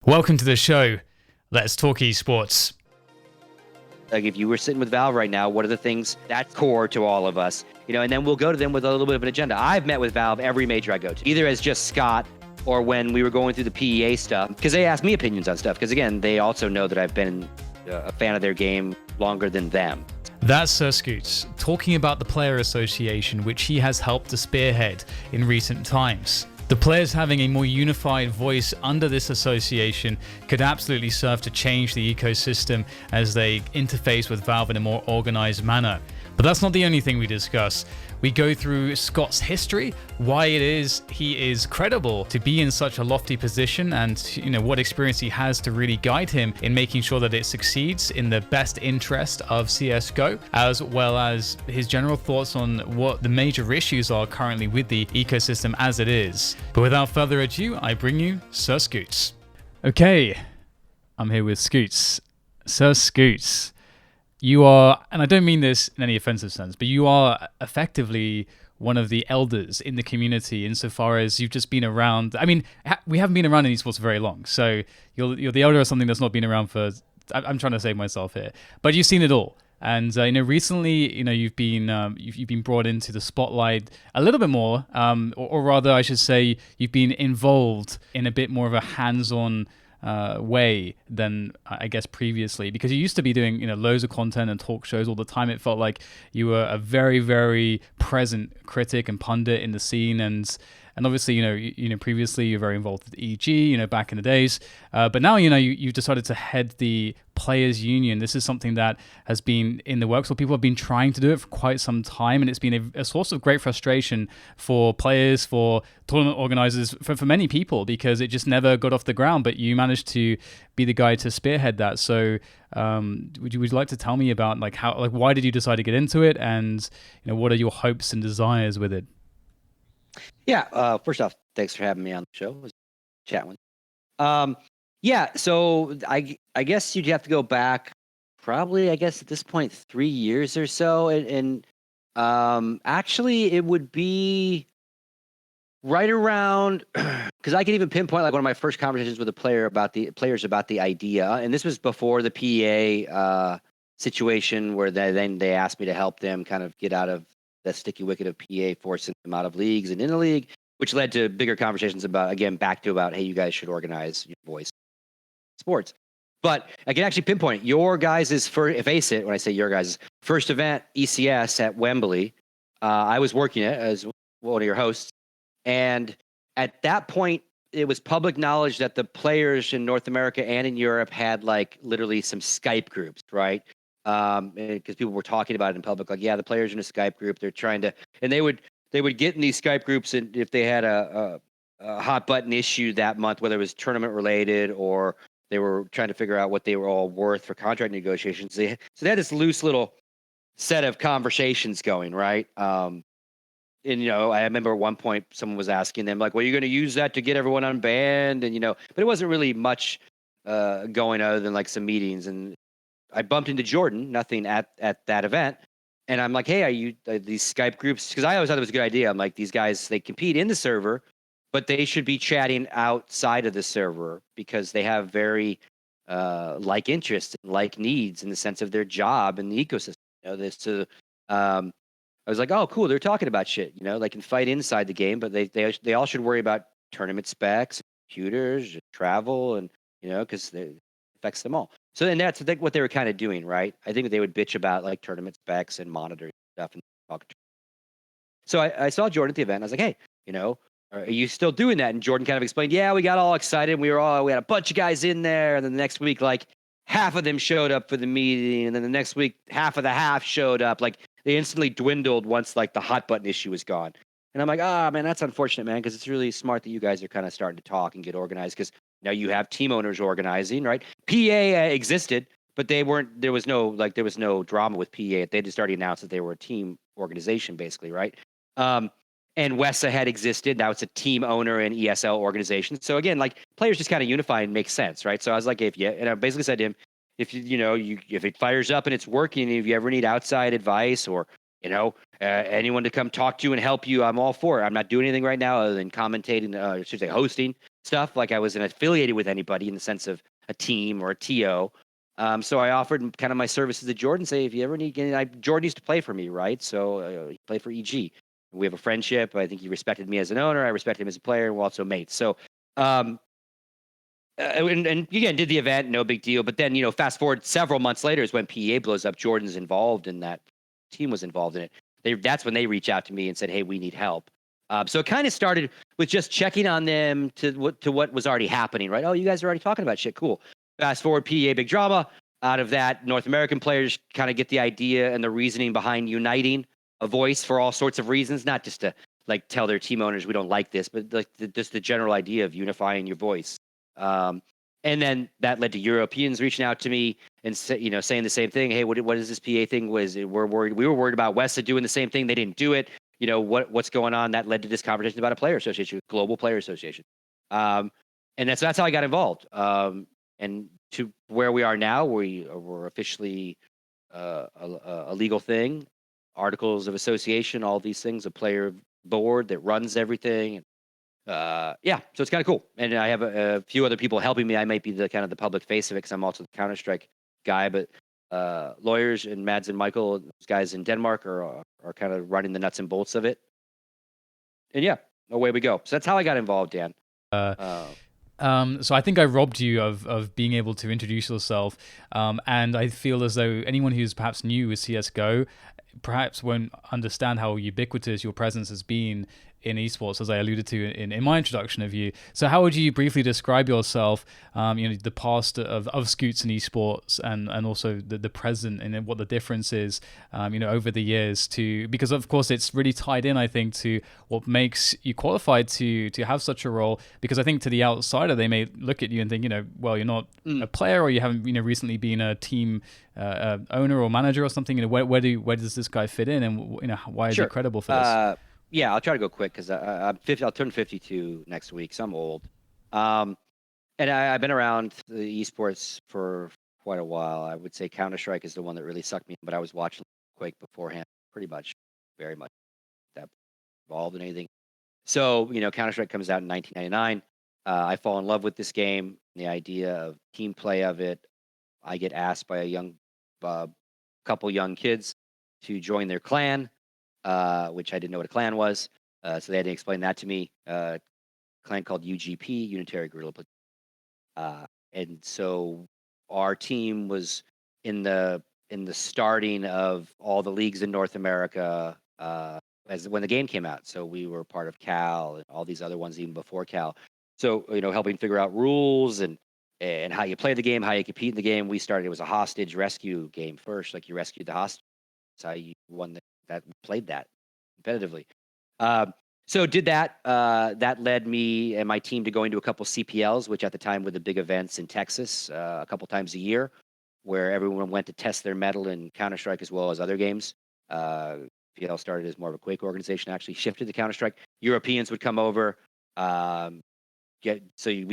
Welcome to the show. Let's talk esports. Like if you were sitting with Valve right now, what are the things that's core to all of us? And then we'll go to them with a little bit of an agenda. I've met with Valve every major I go to, either as just Scott or when we were going through the PEA stuff, because they ask me opinions on stuff. Because again, they also know that I've been a fan of their game longer than them. That's SirScoots, talking about the Player Association, which he has helped to spearhead in recent times. The players having a more unified voice under this association could absolutely serve to change the ecosystem as they interface with Valve in a more organized manner. But that's not the only thing we discuss. We go through Scott's history, why it is he is credible to be in such a lofty position, and what experience he has to really guide him in making sure that it succeeds in the best interest of CSGO, as well as his general thoughts on what the major issues are currently with the ecosystem as it is. But without further ado, I bring you SirScoots. Okay, I'm here with Scoots. SirScoots. You are, and I don't mean this in any offensive sense, but you are effectively one of the elders in the community insofar as you've just been around. I mean, we haven't been around in esports for very long, so you're the elder of something that's not been around for. I'm trying to save myself here, but you've seen it all. And recently, you've been brought into the spotlight a little bit more, or rather, I should say, you've been involved in a bit more of a hands-on way than I guess previously, because you used to be doing loads of content and talk shows all the time. It felt like you were a very, very present critic and pundit in the scene, and obviously previously you're very involved with EG back in the days, but now you've decided to head the Players Union. This is something that has been in the works, or people have been trying to do it for quite some time, and it's been a source of great frustration for players, for tournament organizers, for many people, because it just never got off the ground. But you managed to be the guy to spearhead that. So would you like to tell me about why did you decide to get into it, and what are your hopes and desires with it? Yeah, first off, thanks for having me on the show. It was chatting with you. Yeah, so I guess you'd have to go back probably, I guess at this point, 3 years or so. And actually it would be right around, because I can even pinpoint one of my first conversations with a player about the idea. And this was before the PA situation where they asked me to help them kind of get out of the sticky wicket of PA, forcing them out of leagues and in the league, which led to bigger conversations about, hey, you guys should organize your voice sports. But I can actually pinpoint your guys' first, face it, when I say your guys' first event, ECS at Wembley. I was working it as one of your hosts. And at that point, it was public knowledge that the players in North America and in Europe had literally some Skype groups, right? Because people were talking about it in public, the players in a Skype group, they're trying to, and they would get in these Skype groups, and if they had a hot button issue that month, whether it was tournament related or they were trying to figure out what they were all worth for contract negotiations, so they had this loose little set of conversations going, right? And I remember at one point someone was asking them well, you're going to use that to get everyone unbanned, and but it wasn't really much going other than some meetings. And I bumped into Jordan, nothing at that event. And I'm like, hey, are you these Skype groups? Because I always thought it was a good idea. I'm like, these guys, they compete in the server, but they should be chatting outside of the server because they have very like interests and like needs in the sense of their job and the ecosystem. I was like, oh, cool. They're talking about shit. They can fight inside the game, but they all should worry about tournament specs, computers, travel, and because it affects them all. So then that's what they were kind of doing, right? I think they would bitch about tournament specs and monitor stuff and talk. So I saw Jordan at the event. And I was like, hey, are you still doing that? And Jordan kind of explained, yeah, we got all excited. We had a bunch of guys in there. And then the next week, half of them showed up for the meeting. And then the next week, half of the half showed up. They instantly dwindled once the hot button issue was gone. And I'm like, man, that's unfortunate, man, because it's really smart that you guys are kind of starting to talk and get organized, because now you have team owners organizing, right? PA existed, but there was no drama with PA. They just already announced that they were a team organization, basically, right? And WESA had existed. Now it's a team owner and ESL organization. So again, players just kind of unify and make sense, right? So I was like, and I basically said to him, if if it fires up and it's working, if you ever need outside advice or anyone to come talk to and help you, I'm all for it. I'm not doing anything right now other than commentating, hosting stuff, like I wasn't affiliated with anybody in the sense of a team or a TO. So I offered kind of my services to Jordan, say, if you ever need, Jordan used to play for me, right? So he played for EG. We have a friendship. I think he respected me as an owner. I respected him as a player. And we're also mates. So, and again, did the event, no big deal. But then, fast forward several months later is when PEA blows up. Jordan's involved in that. Team was involved in it. That's when they reached out to me and said, hey, we need help. So it kind of started with just checking on them to what was already happening, right? Oh, you guys are already talking about shit. Cool. Fast forward, PEA, big drama. Out of that, North American players kind of get the idea and the reasoning behind uniting a voice for all sorts of reasons, not just to like tell their team owners we don't like this, but like just the general idea of unifying your voice. And then that led to Europeans reaching out to me and saying the same thing. Hey, what is this PA thing? We were worried about Westa doing the same thing. They didn't do it. What's going on? That led to this conversation about a player association, global player association. And that's how I got involved. And to where we are now, we're officially a legal thing, articles of association, all these things, a player board that runs everything. So it's kind of cool. And I have a few other people helping me. I might be the kind of the public face of it because I'm also the CounterStrike guy, but lawyers and Mads and Michael, those guys in Denmark are kind of running the nuts and bolts of it. And away we go. So that's how I got involved, Dan. So I think I robbed you of being able to introduce yourself, and I feel as though anyone who's perhaps new with CSGO perhaps won't understand how ubiquitous your presence has been in esports, as I alluded to in my introduction of you. So how would you briefly describe yourself, the past of Scoots and esports, and also the present, and what the difference is, over the years, because of course it's really tied in, I think, to what makes you qualified to have such a role, because I think to the outsider they may look at you and think, well, you're not a player, or you haven't recently been a team owner or manager or something. Where does this guy fit in, and why is he credible for this? Yeah, I'll try to go quick because I'm 50. I'll turn 52 next week, so I'm old. And I've been around the esports for quite a while. I would say CounterStrike is the one that really sucked me in, but I was watching Quake beforehand, pretty much, very much that involved in anything. So, CounterStrike comes out in 1999. I fall in love with this game, the idea of team play of it. I get asked by a couple young kids to join their clan. Which I didn't know what a clan was. So they had to explain that to me. Clan called UGP, Unitary Guerrilla Platoon. And so our team was in the starting of all the leagues in North America when the game came out. So we were part of Cal and all these other ones even before Cal. So helping figure out rules and how you play the game, how you compete in the game. We started. It was a hostage rescue game first. Like you rescued the hostage. That's how you won that played that competitively. So did that. That led me and my team to going to a couple CPLs, which at the time were the big events in Texas, a couple times a year, where everyone went to test their mettle in CounterStrike as well as other games. PL started as more of a Quake organization, actually shifted to CounterStrike. Europeans would come over. We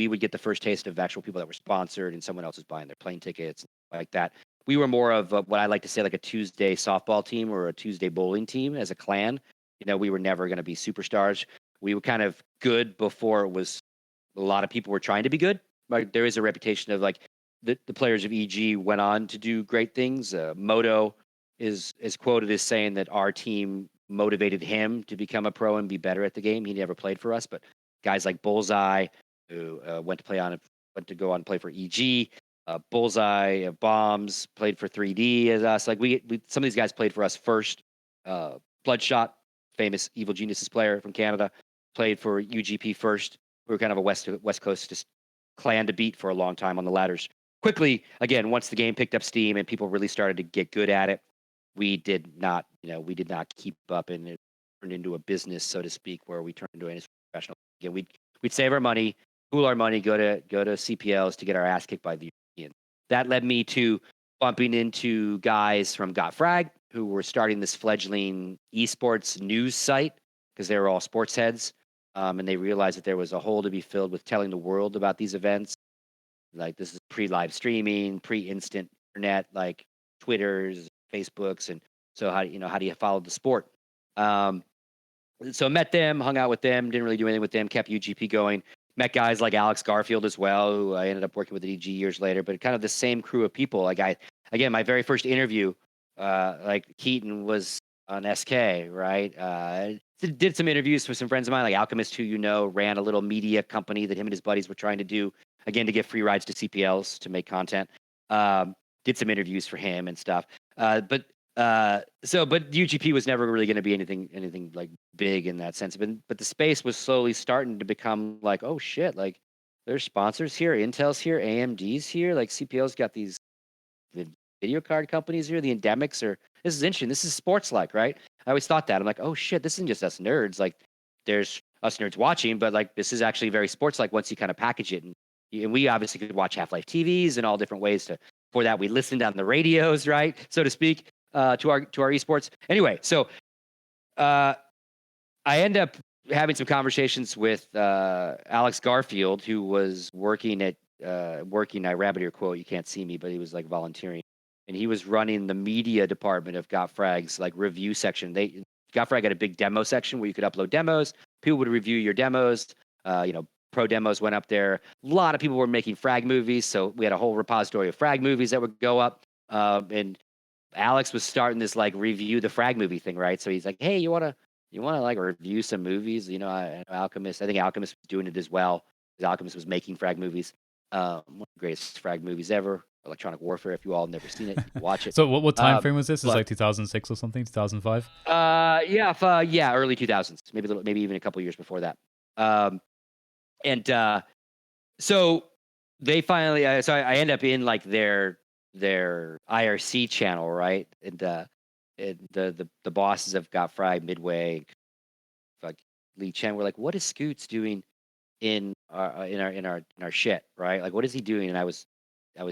would get the first taste of actual people that were sponsored, and someone else was buying their plane tickets, like that. We were more of what I like to say, like a Tuesday softball team or a Tuesday bowling team as a clan. We were never going to be superstars. We were kind of good before it was. A lot of people were trying to be good. Like there is a reputation of like the players of EG went on to do great things. Moto is quoted as saying that our team motivated him to become a pro and be better at the game. He never played for us, but guys like Bullseye, who went to go on and play for EG. Bullseye, Bombs played for 3D as us. Like we some of these guys played for us first. Bloodshot, famous Evil Geniuses player from Canada, played for UGP first. We were kind of a West Coast just clan to beat for a long time on the ladders. Quickly, again, once the game picked up steam and people really started to get good at it, we did not keep up, and it turned into a business, so to speak, where we turned into a professional. Again, we'd save our money, pool our money, go to CPLs to get our ass kicked by the Europeans. That led me to bumping into guys from Got Frag who were starting this fledgling esports news site because they were all sports heads. And they realized that there was a hole to be filled with telling the world about these events. Like this is pre-live streaming, pre-instant internet, like Twitters, Facebooks. And so how do you follow the sport? So met them, hung out with them, didn't really do anything with them, kept UGP going. met guys like Alex Garfield as well, who I ended up working with at EG years later. But kind of the same crew of people. Like again, my very first interview, like Keaton was on SK, right? Did some interviews with some friends of mine, like Alchemist, who ran a little media company that him and his buddies were trying to do, again, to get free rides to CPLs to make content. Did some interviews for him and stuff. But UGP was never really going to be anything like big in that sense. But the space was slowly starting to become like, oh shit, like there's sponsors here, Intel's here, AMD's here, like CPL's got these video card companies here, the endemics are. This is interesting. This is sports like, right? I always thought that. I'm like, oh shit, this isn't just us nerds. Like, there's us nerds watching, but like this is actually very sports like once you kind of package it. And we obviously could watch Half-Life TVs and all different ways to. For that, we listened on the radios, right, so to speak, to our esports. Anyway, so I end up having some conversations with Alex Garfield, who was working at I rabbit ear quote. You can't see me, but he was like volunteering. And he was running the media department of GotFrag's like review section. GotFrag had a big demo section where you could upload demos. People would review your demos. Pro demos went up there. A lot of people were making frag movies, so we had a whole repository of frag movies that would go up. And Alex was starting this like review the frag movie thing, right? So he's like, "Hey, you wanna like review some movies?" Alchemist. I think Alchemist was doing it as well. Alchemist was making frag movies. One of the greatest frag movies ever. Electronic Warfare. If you all have never seen it, watch it. So what time frame was this? Is like 2006 or something? 2005? Early 2000s. Maybe even a couple years before that. So they finally. So I end up in like their IRC channel, right? And the bosses have GotFrag, Midway, like Lee Chen. We're like, what is Scoots doing in our shit, right? Like, what is he doing? And I was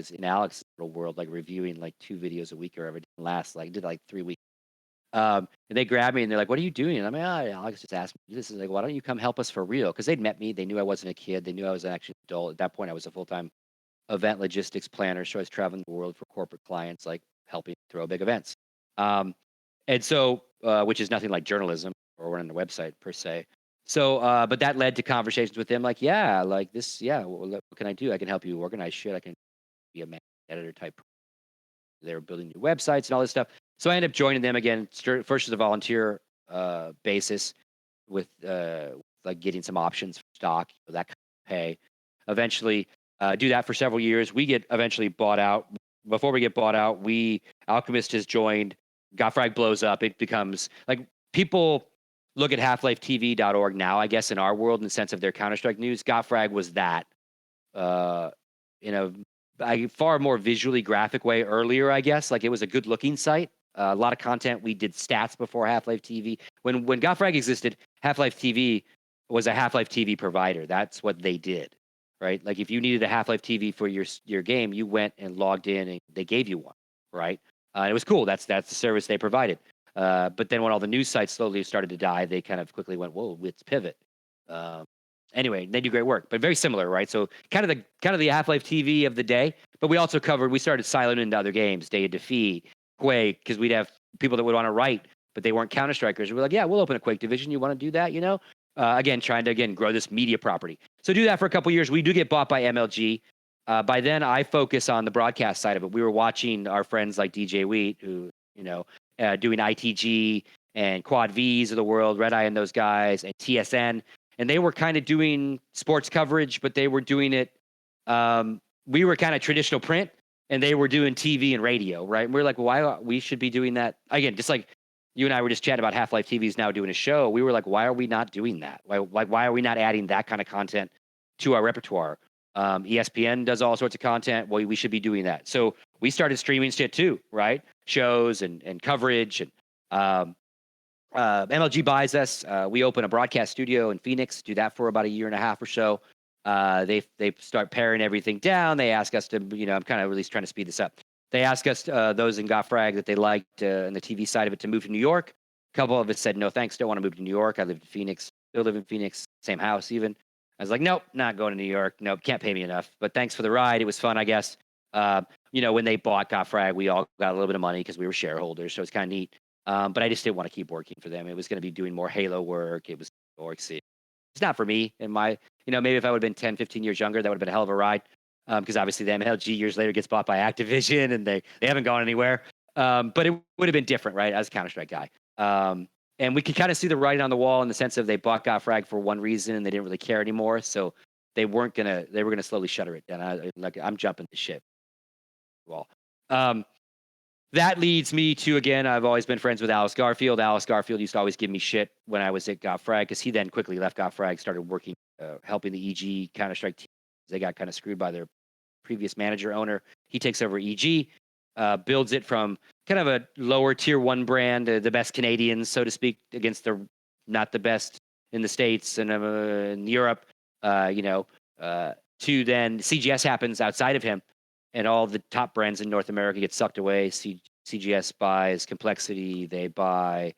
in Alex's little world, like reviewing like 2 videos a week or whatever. Did like 3 weeks. And they grabbed me and they're like, "What are you doing?" And I'm like, Alex just asked me this. Is like, "Why don't you come help us for real?" Because they'd met me. They knew I wasn't a kid. They knew I was actually an adult. At that point, I was a full-time event logistics planner. So I was traveling the world for corporate clients, like helping throw big events. And so, which is nothing like journalism or running a website per se. So, but that led to conversations with them like, like this, what can I do? I can help you organize shit. I can be a editor type. They were building new websites and all this stuff. So I ended up joining them again, first as a volunteer basis with like getting some options for stock, that kind of pay. Eventually do that for several years. We get eventually bought out. Before we get bought out, Alchemist has joined. GotFrag blows up. It becomes like people look at halflifetv.org now, I guess, in our world in the sense of their CounterStrike news. GotFrag was that in a far more visually graphic way earlier, I guess. Like it was a good looking site. A lot of content. We did stats before Half-Life TV. When GotFrag existed, Half-Life TV was a Half-Life TV provider. That's what they did, right? Like if you needed a Half-Life TV for your game, you went and logged in and they gave you one, right? It was cool. That's the service they provided. But then when all the news sites slowly started to die, they kind of quickly went, "Whoa, let's pivot." Anyway, they do great work, but very similar, right? So kind of the Half-Life TV of the day. But we also we started siloing into other games, Day of Defeat, Quake, because we'd have people that would want to write, but they weren't Counter-Strikers. We're like, yeah, we'll open a Quake division. You want to do that, Again, trying to grow this media property. So do that for a couple years. We do get bought by MLG. By then, I focus on the broadcast side of it. We were watching our friends like DJ Wheat, who doing ITG and Quad V's of the world, Red Eye and those guys, and TSN, and they were kind of doing sports coverage, but they were doing it. We were kind of traditional print. And they were doing TV and radio, right? And we're like, why we should be doing that again? Just like you and I were just chatting about Half-Life TV's now doing a show. We were like, why are we not doing that? Why are we not adding that kind of content to our repertoire? ESPN does all sorts of content. Well, we should be doing that. So we started streaming shit too, right? Shows and coverage. And MLG buys us. We open a broadcast studio in Phoenix. Do that for about a year and a half or so. They start paring everything down. They ask us to, I'm kind of really trying to speed this up. They ask us, those in GotFrag that they liked in the TV side of it, to move to New York. A couple of us said, no, thanks, don't want to move to New York. I lived in Phoenix, still live in Phoenix, same house even. I was like, nope, not going to New York. Nope, can't pay me enough. But thanks for the ride. It was fun, I guess. When they bought GotFrag, we all got a little bit of money because we were shareholders, so it's kind of neat. But I just didn't want to keep working for them. It was going to be doing more Halo work. It was Orc. It's not for me in maybe if I would have been 10, 15 years younger, that would have been a hell of a ride. Because obviously the MLG years later gets bought by Activision and they haven't gone anywhere. But it would have been different, right? As a Counter-Strike guy. And we could kind of see the writing on the wall in the sense of they bought GotFrag for one reason and they didn't really care anymore. So they were going to slowly shutter it down. I'm jumping the ship. Well, that leads me to, again, I've always been friends with Alice Garfield. Alice Garfield used to always give me shit when I was at GotFrag because he then quickly left GotFrag, started working, helping the EG Counter-Strike team. They got kind of screwed by their previous manager owner. He takes over EG, builds it from kind of a lower tier 1 brand, the best Canadians, so to speak, against the not the best in the States and in Europe, to then CGS happens outside of him. And all the top brands in North America get sucked away. CGS buys Complexity. They buy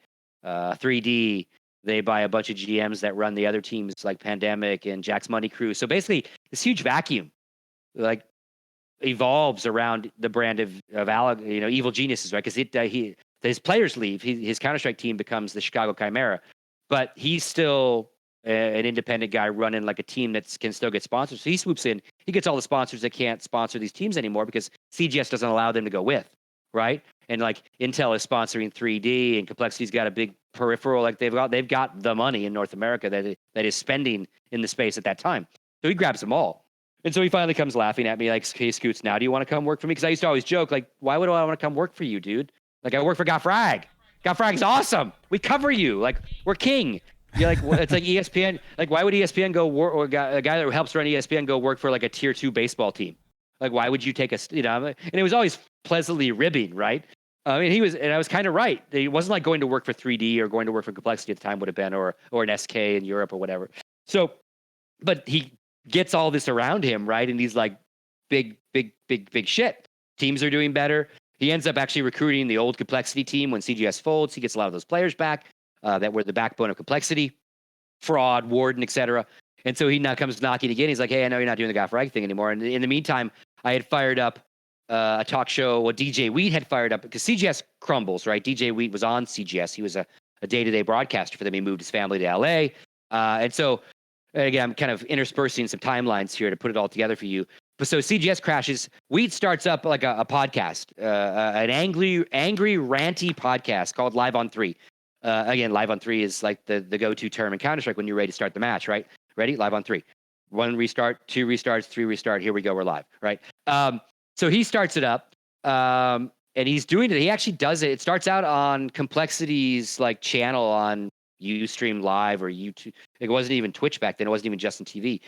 3D. They buy a bunch of GMs that run the other teams like Pandemic and Jack's Money Crew. So basically, this huge vacuum evolves around the brand of Evil Geniuses, right? Because his players leave. His Counter-Strike team becomes the Chicago Chimera, but he's still an independent guy running like a team that can still get sponsors. So he swoops in. He gets all the sponsors that can't sponsor these teams anymore because CGS doesn't allow them to go with, right? And like Intel is sponsoring 3D and Complexity's got a big peripheral. Like they've got the money in North America that is spending in the space at that time. So he grabs them all. And so he finally comes laughing at me like, hey, Scoots, now do you want to come work for me? Because I used to always joke, like, why would I want to come work for you, dude? Like, I work for GotFrag. GotFrag's awesome. We cover you. Like, we're king. You're like, it's like ESPN. Like, why would ESPN go work, or a guy that helps run ESPN go work for like a tier 2 baseball team? Like, why would you take a, and it was always pleasantly ribbing, right? I mean, I was kind of right. He wasn't like going to work for 3D or going to work for Complexity at the time would have been, or an SK in Europe or whatever. So, but he gets all this around him, right? And he's like, big shit. Teams are doing better. He ends up actually recruiting the old Complexity team when CGS folds. He gets a lot of those players back that were the backbone of Complexity, Fraud, Warden, etc. And so he now comes knocking again. He's like, hey, I know you're not doing the GotFrag thing anymore. And in the meantime, I had fired up a talk show. Well, DJ Wheat had fired up because CGS crumbles, right? DJ Wheat was on CGS. He was a day-to-day broadcaster for them. He moved his family to LA. And so, again, I'm kind of interspersing some timelines here to put it all together for you. But so CGS crashes. Wheat starts up like a podcast, an angry, ranty podcast called Live on 3. Again, Live on 3 is like the go-to term in Counter-Strike when you're ready to start the match, right? Ready? Live on 3. 1 restart, 2 restarts, 3 restart. Here we go. We're live, right? So he starts it up, and he's doing it. He actually does it. It starts out on Complexity's like channel on Ustream Live or YouTube. It wasn't even Twitch back then. It wasn't even Justin TV.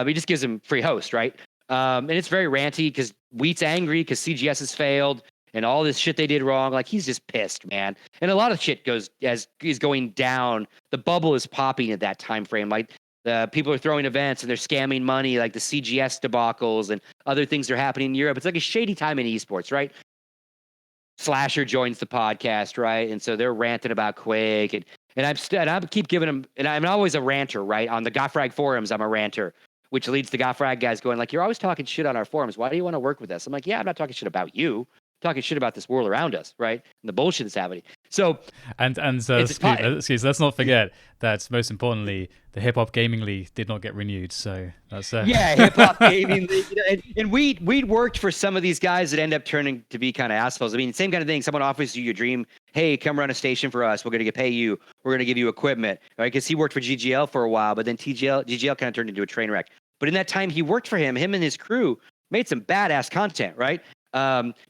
He just gives him free host, right? And it's very ranty because Wheat's angry because CGS has failed and all this shit they did wrong. Like he's just pissed, man. And a lot of shit is going down. The bubble is popping at that time frame. Like the people are throwing events and they're scamming money, like the CGS debacles and other things are happening in Europe. It's like a shady time in esports, right? Slasher joins the podcast, right? And so they're ranting about Quake, and I keep giving them, and I'm always a ranter, right? On the GotFrag forums, I'm a ranter, which leads to GotFrag guys going like, "You're always talking shit on our forums. Why do you want to work with us?" I'm like, "Yeah, I'm not talking shit about you. I'm talking shit about this world around us, right? And the bullshit that's happening." So, excuse, let's not forget that most importantly, the Hip Hop Gaming League did not get renewed. So that's yeah, Hip Hop Gaming League, and we'd worked for some of these guys that end up turning to be kind of assholes. I mean, same kind of thing. Someone offers you your dream. Hey, come run a station for us. We're going to pay you. We're going to give you equipment, right? Because he worked for GGL for a while, but then GGL kind of turned into a train wreck. But in that time he worked for him and his crew made some badass content, right?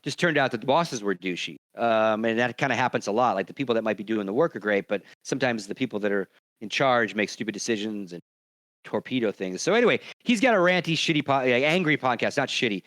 Just turned out that the bosses were douchey. And that kind of happens a lot. Like the people that might be doing the work are great, but sometimes the people that are in charge make stupid decisions and torpedo things. So anyway, he's got a ranty, shitty, angry podcast, not shitty.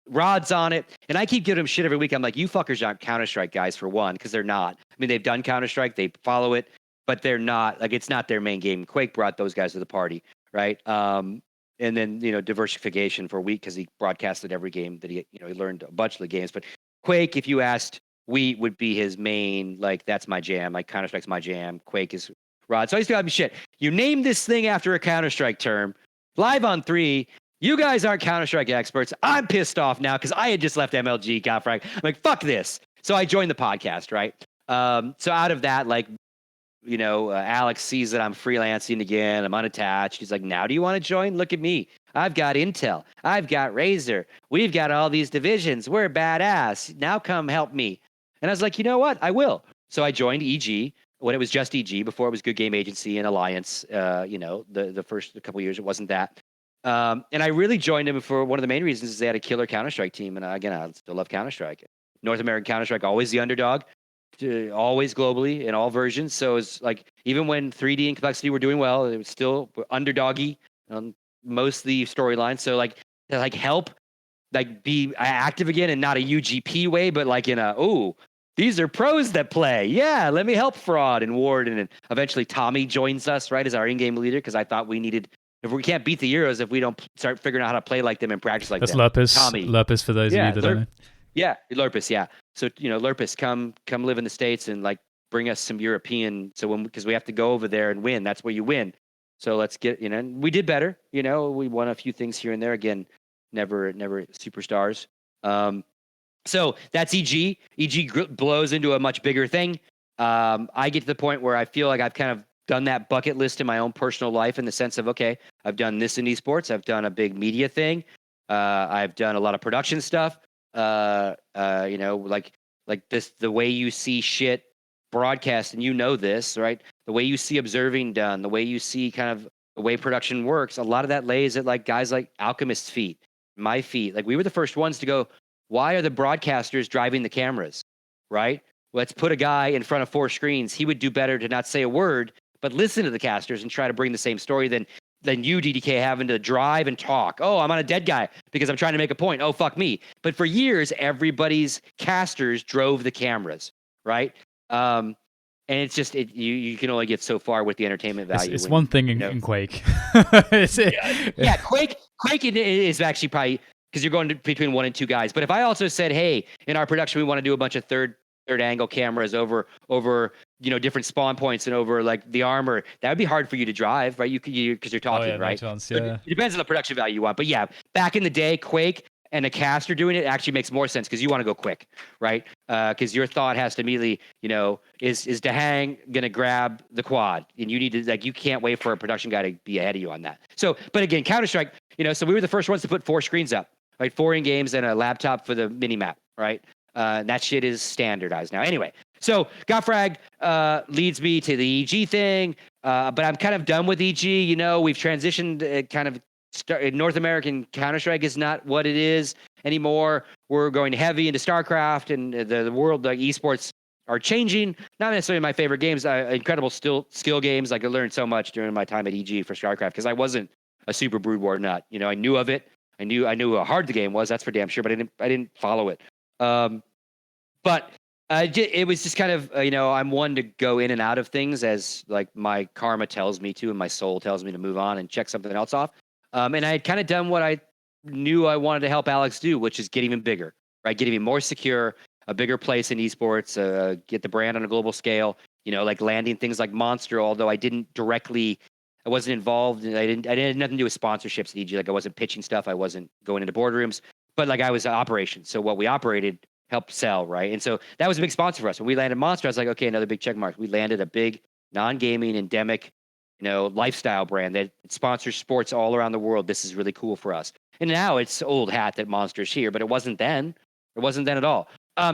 Rod's on it. And I keep giving him shit every week. I'm like, you fuckers aren't Counter-Strike guys for one, because they're not. I mean, they've done Counter-Strike, they follow it, but they're not, like, it's not their main game. Quake brought those guys to the party, right? And then, diversification for a week because he broadcasted every game that he learned a bunch of the games. But Quake, if you asked, Wheat would be his main, like, that's my jam. Like, Counter-Strike's my jam. Quake is Rod. So I used to have me shit. You named this thing after a Counter-Strike term. Live on 3. You guys aren't Counter-Strike experts. I'm pissed off now because I had just left MLG, GotFrag. I'm like, fuck this. So I joined the podcast, right? So out of that, like, Alex sees that I'm freelancing again. I'm unattached. He's like, now do you want to join? Look at me. I've got Intel. I've got Razer. We've got all these divisions. We're badass. Now come help me. And I was like, you know what? I will. So I joined EG when it was just EG, before it was Good Game Agency and Alliance. The first couple of years, it wasn't that. And I really joined them for one of the main reasons is they had a killer CounterStrike team. And again, I still love CounterStrike. North American CounterStrike, always the underdog. Always globally in all versions. So it's like, even when 3D and Complexity were doing well, it was still underdoggy on most of the storylines. So like help be active again, and not a UGP way, but like in these are pros that play. Yeah, let me help Fraud and Ward. And eventually Tommy joins us, right, as our in-game leader, because I thought we needed, if we can't beat the Euros, if we don't start figuring out how to play like them and practice like them. them. That's Lurpus. Tommy. Lurpus for those of you that don't know. Yeah, Lurpus, yeah. So, Lurpus, come live in the States and like bring us some European. So because we have to go over there and win, that's where you win. So let's get, we did better. We won a few things here and there. Again, never superstars. So that's EG. EG blows into a much bigger thing. I get to the point where I feel like I've kind of done that bucket list in my own personal life, in the sense of, okay, I've done this in esports. I've done a big media thing. I've done a lot of production stuff. Like this, the way you see shit broadcast, and this, right? The way you see observing done, the way you see kind of the way production works, a lot of that lays at like guys like Alchemist's feet, my feet. Like, we were the first ones to go, why are the broadcasters driving the cameras, right? Let's put a guy in front of 4 screens. He would do better to not say a word, but listen to the casters and try to bring the same story than you, DDK, having to drive and talk. Oh, I'm on a dead guy because I'm trying to make a point. Oh, fuck me. But for years, everybody's casters drove the cameras, right? And it's just, you can only get so far with the entertainment value. It's one thing in Quake. Yeah, Quake is actually probably, because you're going between 1 and 2 guys. But if I also said, hey, in our production, we want to do a bunch of third angle cameras over different spawn points and over like the armor, that would be hard for you to drive, right? Because you're talking, right? No chance, So yeah. It depends on the production value you want. But yeah, back in the day, Quake and a caster doing it actually makes more sense, because you want to go quick, right? Because your thought has to immediately, is Dehang gonna grab the quad, and you need to, you can't wait for a production guy to be ahead of you on that. So, but again, CounterStrike, so we were the first ones to put 4 screens up, right? 4 in games and a laptop for the mini map, right? That shit is standardized now. Anyway, so got fragged, leads me to the EG thing, but I'm kind of done with EG. We've transitioned kind of. North American CounterStrike is not what it is anymore. We're going heavy into StarCraft, and the world, like esports, are changing. Not necessarily my favorite games. Incredible skill games. Like, I learned so much during my time at EG for StarCraft, because I wasn't a super Brood War nut. I knew of it. I knew how hard the game was. That's for damn sure. But I didn't follow it. But it was just kind of, I'm one to go in and out of things as like my karma tells me to, and my soul tells me to move on and check something else off. And I had kind of done what I knew I wanted to help Alex do, which is get even bigger, right? Get even more secure, a bigger place in esports, get the brand on a global scale, like landing things like Monster, although I wasn't involved. I had nothing to do with sponsorships at EG. Like, I wasn't pitching stuff. I wasn't going into boardrooms, but like, I was operations. So what we operated helped sell, right? And so that was a big sponsor for us. When we landed Monster, I was like, okay, another big check mark. We landed a big non-gaming endemic lifestyle brand that sponsors sports all around the world. This is really cool for us. And now it's old hat that Monster's here, but it wasn't then. It wasn't then at all.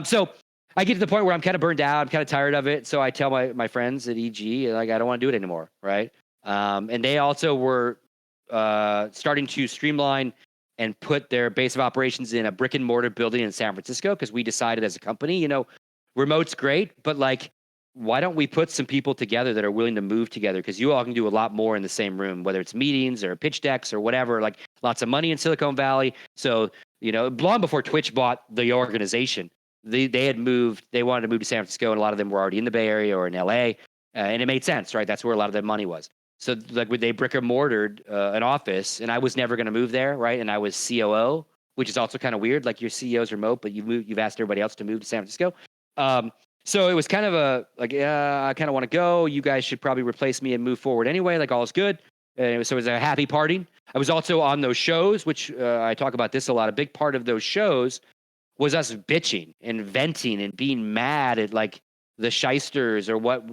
So I get to the point where I'm kind of burned out. I'm kind of tired of it. So I tell my friends at EG, like, I don't want to do it anymore, right? And they also were starting to streamline and put their base of operations in a brick and mortar building in San Francisco, because we decided as a company, remote's great, but like, why don't we put some people together that are willing to move together? Because you all can do a lot more in the same room, whether it's meetings or pitch decks or whatever, like lots of money in Silicon Valley. So, long before Twitch bought the organization, they wanted to move to San Francisco, and a lot of them were already in the Bay Area or in LA. And it made sense, right? That's where a lot of their money was. So like, they brick and mortared an office, and I was never going to move there, right? And I was COO, which is also kind of weird. Like, your CEO's remote, but you've asked everybody else to move to San Francisco. So it was kind of I kind of want to go. You guys should probably replace me and move forward anyway. Like, all is good. So it was a happy parting. I was also on those shows, which I talk about this a lot. A big part of those shows was us bitching and venting and being mad at like the shysters or what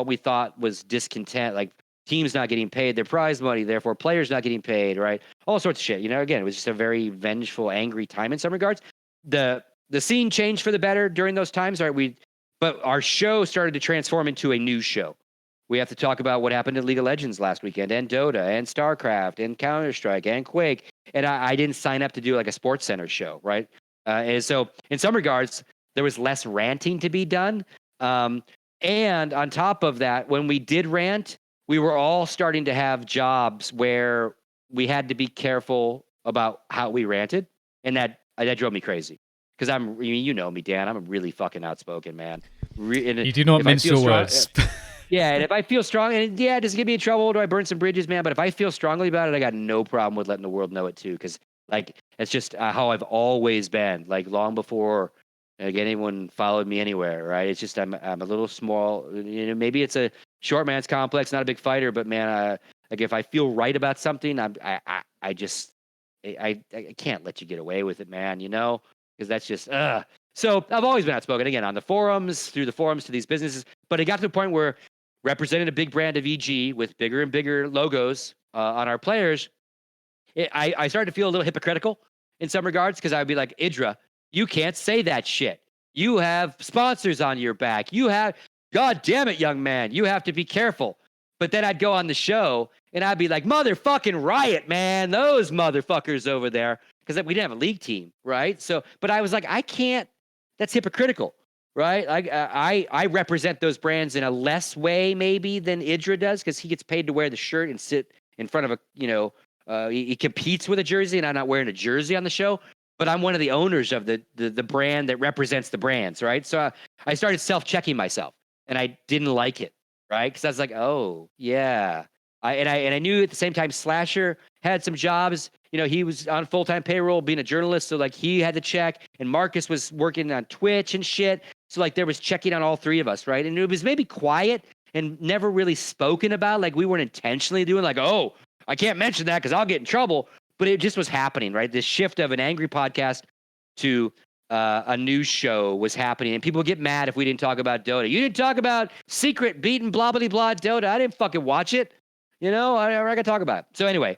we thought was discontent, like teams not getting paid their prize money, therefore players not getting paid, right? All sorts of shit. Again, it was just a very vengeful, angry time in some regards. The scene changed for the better during those times, right? But our show started to transform into a news show. We have to talk about what happened in League of Legends last weekend, and Dota, and StarCraft, and CounterStrike, and Quake. And I didn't sign up to do like a Sports Center show, right? And so in some regards, there was less ranting to be done. And on top of that, when we did rant, we were all starting to have jobs where we had to be careful about how we ranted. And that drove me crazy. Because you know me, Dan, I'm a really fucking outspoken man. You do not mince your words. Yeah, and if I feel strong, and yeah, does it get me in trouble? Do I burn some bridges, man? But if I feel strongly about it, I got no problem with letting the world know it too. Because it's just how I've always been. Like long before anyone followed me anywhere, right? It's just I'm a little small. Maybe it's a short man's complex, not a big fighter, but man, like if I feel right about something, I can't let you get away with it, man. Because that's just So I've always been outspoken, again, on the forums, through the forums to these businesses. But it got to the point where representing a big brand of EG with bigger and bigger logos on our players, I started to feel a little hypocritical in some regards, because I would be like, Idra, you can't say that shit. You have sponsors on your back. God damn it, young man, you have to be careful. But then I'd go on the show and I'd be like, motherfucking Riot, man, those motherfuckers over there. Because we didn't have a league team, right? So, but I was like, I can't, that's hypocritical, right? I represent those brands in a less way maybe than Idra does, because he gets paid to wear the shirt and sit in front of he competes with a jersey, and I'm not wearing a jersey on the show, but I'm one of the owners of the brand that represents the brands, right? So I started self-checking myself, and I didn't like it, right? Because I was like, oh, yeah. I knew at the same time Slasher had some jobs. He was on full-time payroll being a journalist, so like he had to check, and Marcus was working on Twitch and shit. So like there was checking on all three of us, right? And it was maybe quiet and never really spoken about. Like we weren't intentionally doing like, oh, I can't mention that because I'll get in trouble. But it just was happening, right? This shift of an angry podcast to a news show was happening, and people would get mad if we didn't talk about Dota. You didn't talk about secret beating blah blah blah Dota. I didn't fucking watch it. I got to talk about it. So anyway,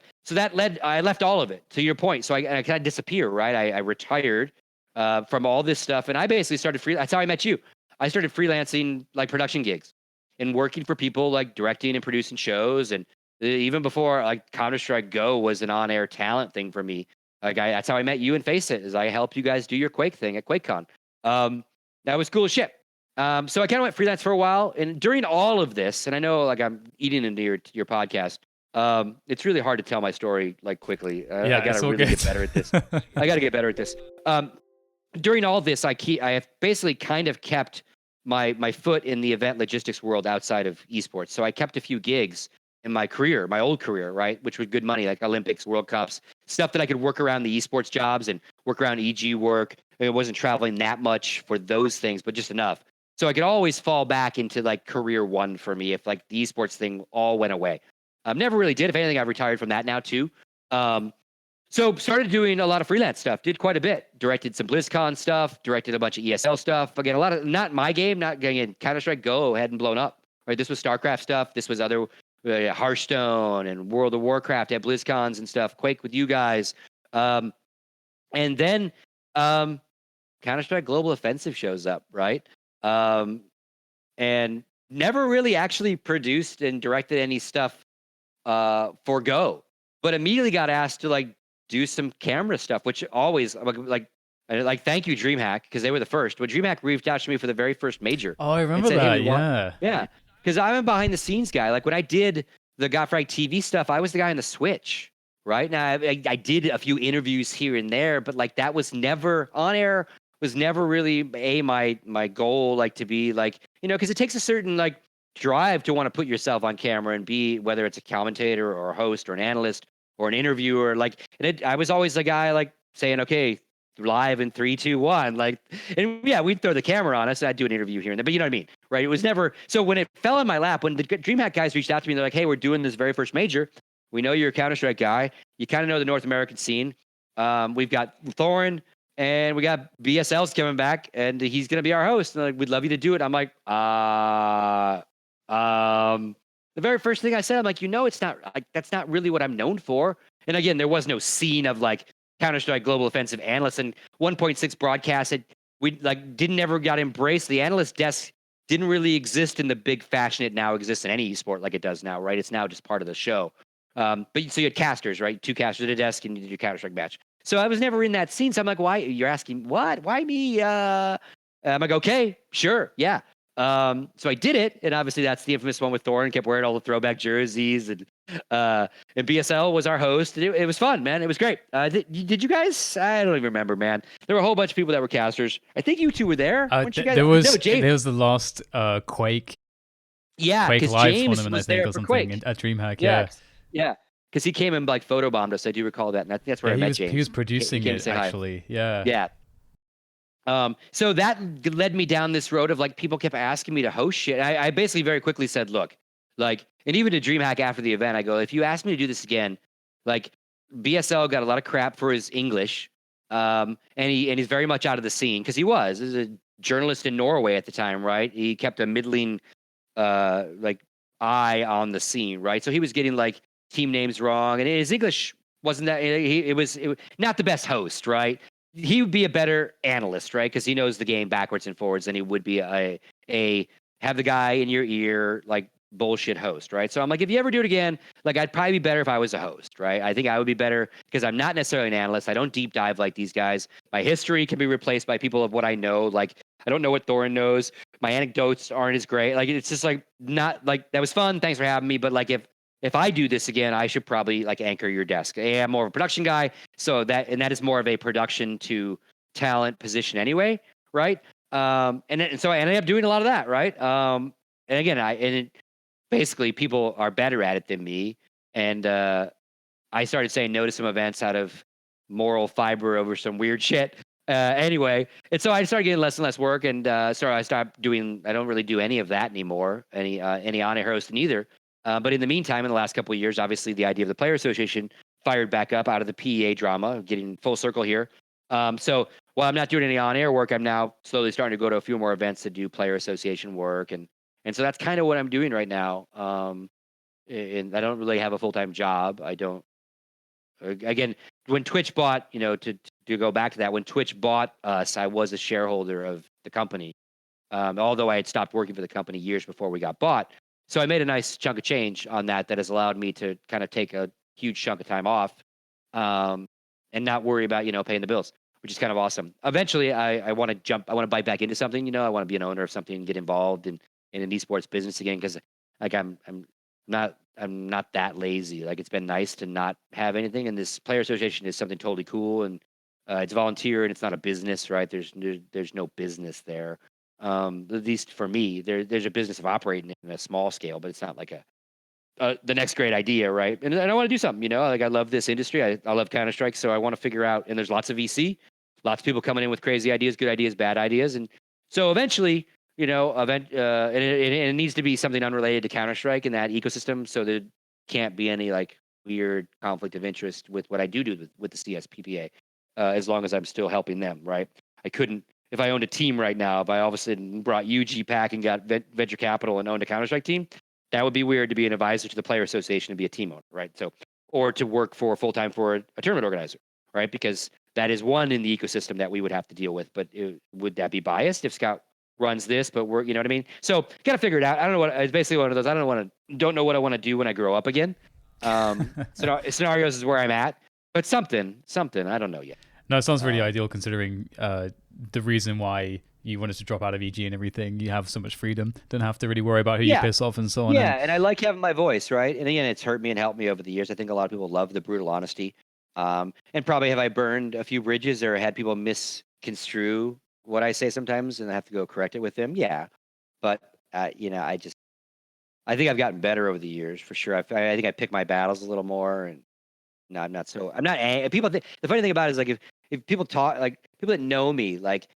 I left all of it, to your point. So I kind of disappear, right? I retired from all this stuff, and I basically started that's how I met you. I started freelancing like production gigs and working for people, like directing and producing shows. And even before like CounterStrike Go was an on-air talent thing for me. That's how I met you and Face It, is I helped you guys do your Quake thing at QuakeCon. That was cool as shit. So I kind of went freelance for a while, and during all of this, and I know like I'm eating into your podcast, it's really hard to tell my story like quickly. I gotta really get better at this. I gotta get better at this. During all this, I have basically kind of kept my foot in the event logistics world outside of esports. So I kept a few gigs in my career, my old career, right, which was good money, like Olympics, World Cups, stuff that I could work around the esports jobs and work around EG work. I wasn't traveling that much for those things, but just enough. So I could always fall back into like career one for me if like the esports thing all went away. Never really did. If anything, I've retired from that now too. So started doing a lot of freelance stuff. Did quite a bit. Directed some BlizzCon stuff. Directed a bunch of ESL stuff. Again, a lot of not my game. Not again. CounterStrike Go hadn't blown up. Right. This was StarCraft stuff. This was other Hearthstone and World of Warcraft at BlizzCons and stuff. Quake with you guys. And then CounterStrike Global Offensive shows up. Right. And never really actually produced and directed any stuff for Go, but immediately got asked to like do some camera stuff, which always like thank you DreamHack, because they were the first. When DreamHack reached out to me for the very first major. Oh, I remember that. Yeah, because I'm a behind the scenes guy. Like when I did the Godfrey TV stuff, I was the guy on the Switch. Right now, I did a few interviews here and there, but like that was never on air. Was never really my goal, like to be like, because it takes a certain like drive to want to put yourself on camera and be, whether it's a commentator or a host or an analyst or an interviewer. Like, I was always the guy like saying, okay, live in 3, 2, 1. Like, and yeah, we'd throw the camera on us. And I'd do an interview here and there, but you know what I mean, right? It was never. So when it fell in my lap, when the DreamHack guys reached out to me, they're like, hey, we're doing this very first major. We know you're a CounterStrike guy. You kind of know the North American scene. We've got Thorin and we got BSL's coming back, and he's gonna be our host. And like, we'd love you to do it. I'm like, the very first thing I said, I'm like, it's not like that's not really what I'm known for. And again, there was no scene of like CounterStrike Global Offensive Analyst and 1.6 broadcast. We like didn't ever got embraced. The analyst desk didn't really exist in the big fashion it now exists in any esport like it does now, right? It's now just part of the show. But so you had casters, right? 2 casters at a desk, and you did your CounterStrike match. So I was never in that scene. So I'm like, why? You're asking what? Why me? I'm like, okay, sure, yeah. So I did it, and obviously that's the infamous one with Thorin. Kept wearing all the throwback jerseys, and BSL was our host. And it was fun, man. It was great. Did you guys? I don't even remember, man. There were a whole bunch of people that were casters. I think you two were there. Weren't you guys? There was the last Quake. Yeah, Quake Live James tournament, was I think, there or for Quake. something at DreamHack. Yeah. Because he came and like photobombed us. I do recall that, and I think that's where I met James. He was producing it actually. Hi. Yeah. So that led me down this road of like people kept asking me to host shit. I basically very quickly said, look, like, and even to DreamHack after the event, I go, if you ask me to do this again, like BSL got a lot of crap for his English, and he's very much out of the scene because he was a journalist in Norway at the time, right? He kept a middling like eye on the scene, right? So he was getting like team names wrong, and his English wasn't that. It was not the best host, right? He would be a better analyst, right? Because he knows the game backwards and forwards than he would be a have the guy in your ear like bullshit host, right? So I'm like, if you ever do it again, like I'd probably be better if I was a host, right? I think I would be better because I'm not necessarily an analyst. I don't deep dive like these guys. My history can be replaced by people of what I know. Like I don't know what Thorin knows. My anecdotes aren't as great. Like it's just like not like that was fun. Thanks for having me. But like if I do this again, I should probably like anchor your desk. I'm more of a production guy, so that is more of a production to talent position anyway, right? And so I ended up doing a lot of that, right? And again, basically people are better at it than me, and I started saying no to some events out of moral fiber over some weird shit. Anyway, and so I started getting less and less work, and so I stopped doing. I don't really do any of that anymore. Any on-air hosting either. But in the meantime, in the last couple of years, obviously the idea of the Player Association fired back up out of the PEA drama, getting full circle here. So while I'm not doing any on-air work, I'm now slowly starting to go to a few more events to do Player Association work, and so that's kind of what I'm doing right now. And I don't really have a full-time job. I don't. Again, when Twitch bought, to go back to that, when Twitch bought us, I was a shareholder of the company, although I had stopped working for the company years before we got bought. So I made a nice chunk of change on that has allowed me to kind of take a huge chunk of time off, and not worry about, paying the bills, which is kind of awesome. Eventually, I want to bite back into something, I want to be an owner of something and get involved in an esports business again, because like I'm not that lazy. Like it's been nice to not have anything, and this Player Association is something totally cool, and it's volunteer and it's not a business, right? There's no business there. At least for me, there's a business of operating in a small scale, but it's not like the next great idea, right? And I want to do something, like I love this industry. I love CounterStrike, so I want to figure out. And there's lots of VC, lots of people coming in with crazy ideas, good ideas, bad ideas, and so eventually, and it needs to be something unrelated to CounterStrike in that ecosystem, so there can't be any like weird conflict of interest with what I do with the CSPPA, as long as I'm still helping them, right? I couldn't. If I owned a team right now, if I all of a sudden brought UGPAC and got venture capital and owned a CounterStrike team, that would be weird to be an advisor to the Player Association and be a team owner, right? So, or to work for full time for a tournament organizer, right? Because that is one in the ecosystem that we would have to deal with. But would that be biased if Scout runs this? But you know what I mean? So, got to figure it out. I don't know what. It's basically one of those. Don't know what I want to do when I grow up again. Scenarios is where I'm at, but something. I don't know yet. No, it sounds really ideal considering the reason why you wanted to drop out of EG and everything. You have so much freedom. Don't have to really worry about who you piss off and so on. Yeah, and I like having my voice, right? And again, it's hurt me and helped me over the years. I think a lot of people love the brutal honesty. And probably have I burned a few bridges or had people misconstrue what I say sometimes and I have to go correct it with them? Yeah. But, I think I've gotten better over the years for sure. I think I pick my battles a little more, and no, I'm not people the funny thing about it is like if people talk, like people that know me, like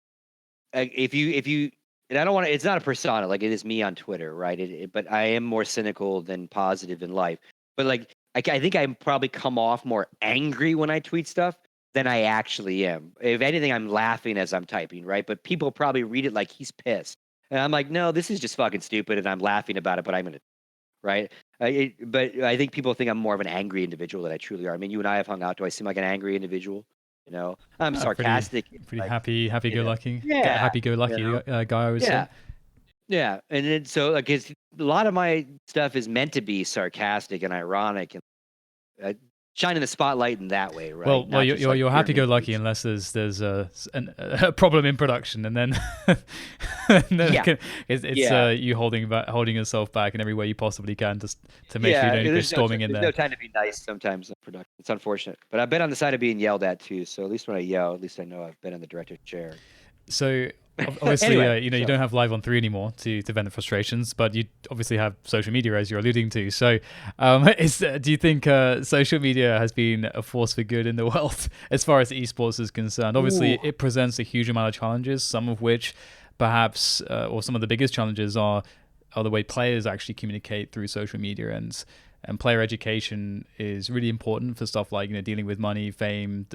if you and I don't want to, it's not a persona, like it is me on Twitter, right? But I am more cynical than positive in life. But like I think I probably come off more angry when I tweet stuff, than I actually am. If anything, I'm laughing as I'm typing, right? But people probably read it like he's pissed. And I'm like, no, this is just fucking stupid, and I'm laughing about it, but I'm gonna, right? But I think people think I'm more of an angry individual than I truly are. I mean, you and I have hung out. Do I seem like an angry individual? You know, I'm sarcastic. Pretty like, happy-go-lucky, yeah, happy-go-lucky guy, I would say. Yeah, and then so like a lot of my stuff is meant to be sarcastic and ironic and shining the spotlight in that way, right? Well, you're happy-go-lucky unless there's a problem in production, and then it's you holding yourself back in every way you possibly can to make sure you don't go storming in there. There's no time to be nice sometimes in production. It's unfortunate, but I've been on the side of being yelled at too. So at least when I yell, at least I know I've been in the director's chair. So obviously, you don't have Live on 3 anymore to vent the frustrations, but you obviously have social media, as you're alluding to. So, do you think social media has been a force for good in the world as far as esports is concerned? Obviously, it presents a huge amount of challenges, some of which perhaps, or some of the biggest challenges are the way players actually communicate through social media, and player education is really important for stuff like dealing with money, fame.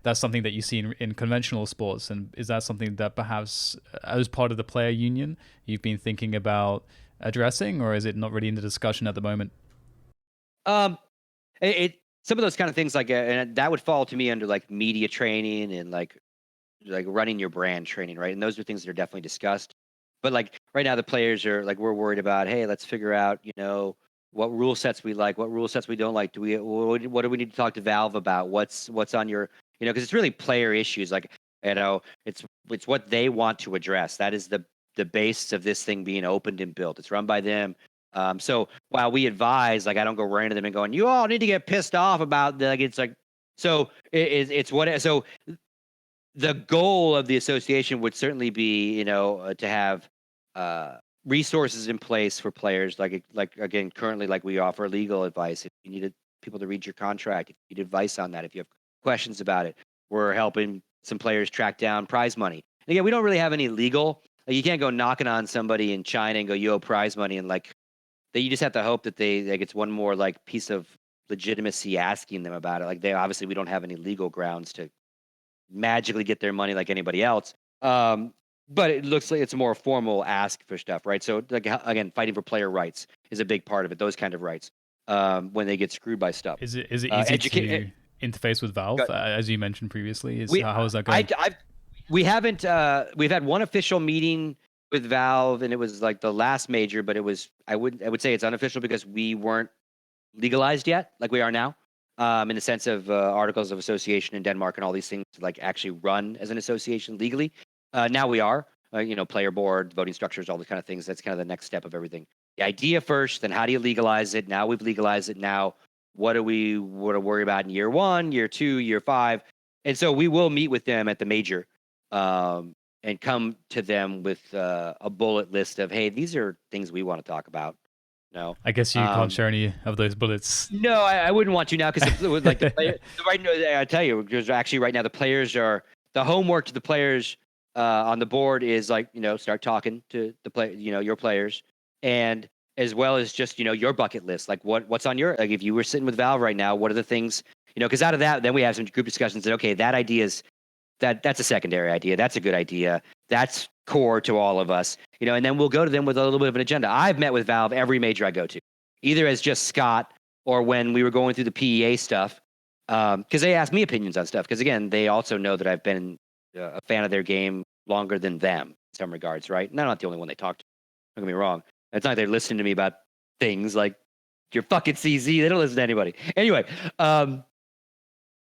That's something that you see in conventional sports. And is that something that perhaps, as part of the player union, you've been thinking about addressing, or is it not really in the discussion at the moment? Some of those kind of things and that would fall to me under like media training and like running your brand training, right? And those are things that are definitely discussed. But like right now, the players are like, we're worried about, hey, let's figure out, what rule sets we like, what rule sets we don't like. What do we need to talk to Valve about? What's on your, because it's really player issues. Like, it's what they want to address. That is the basis of this thing being opened and built. It's run by them. So while we advise, like, I don't go running to them and going, you all need to get pissed off about it's like, so it's what, so the goal of the association would certainly be, to have, resources in place for players, like again, currently, like we offer legal advice. If you needed people to read your contract, if you need advice on that, if you have questions about it, we're helping some players track down prize money. And again, we don't really have any legal. Like, you can't go knocking on somebody in China and go, "You owe prize money," and like that. You just have to hope that it's one more like piece of legitimacy asking them about it. Like, we don't have any legal grounds to magically get their money like anybody else. But it looks like it's a more formal ask for stuff, right? So, like, again, fighting for player rights is a big part of it. Those kind of rights, when they get screwed by stuff. Is it easy to interface with Valve, as you mentioned previously? How is that going? We haven't. We've had one official meeting with Valve, and it was like the last major, but it was. I would say it's unofficial because we weren't legalized yet, like we are now, in the sense of articles of association in Denmark and all these things to like actually run as an association legally. Now we are, player board, voting structures, all those kind of things. That's kind of the next step of everything. The idea first, then how do you legalize it? Now we've legalized it. Now, what do we worry about in year 1, year 2, year 5? And so we will meet with them at the major, and come to them with a bullet list of, hey, these are things we want to talk about. No, I guess you can't share any of those bullets. No, I wouldn't want to now because like right now, I tell you, because actually right now the homework to the players on the board is like, start talking to the your players, and as well as just, your bucket list. Like what's on your, like if you were sitting with Valve right now, what are the things, because out of that, then we have some group discussions that, okay, that idea is, that's a secondary idea. That's a good idea. That's core to all of us, and then we'll go to them with a little bit of an agenda. I've met with Valve every major I go to, either as just Scott or when we were going through the PEA stuff, because they ask me opinions on stuff. Because again, they also know that I've been a fan of their game longer than them in some regards, right? And I'm not the only one they talk to. Don't get me wrong. It's not like they're listening to me about things like your fucking CZ. They don't listen to anybody. Anyway,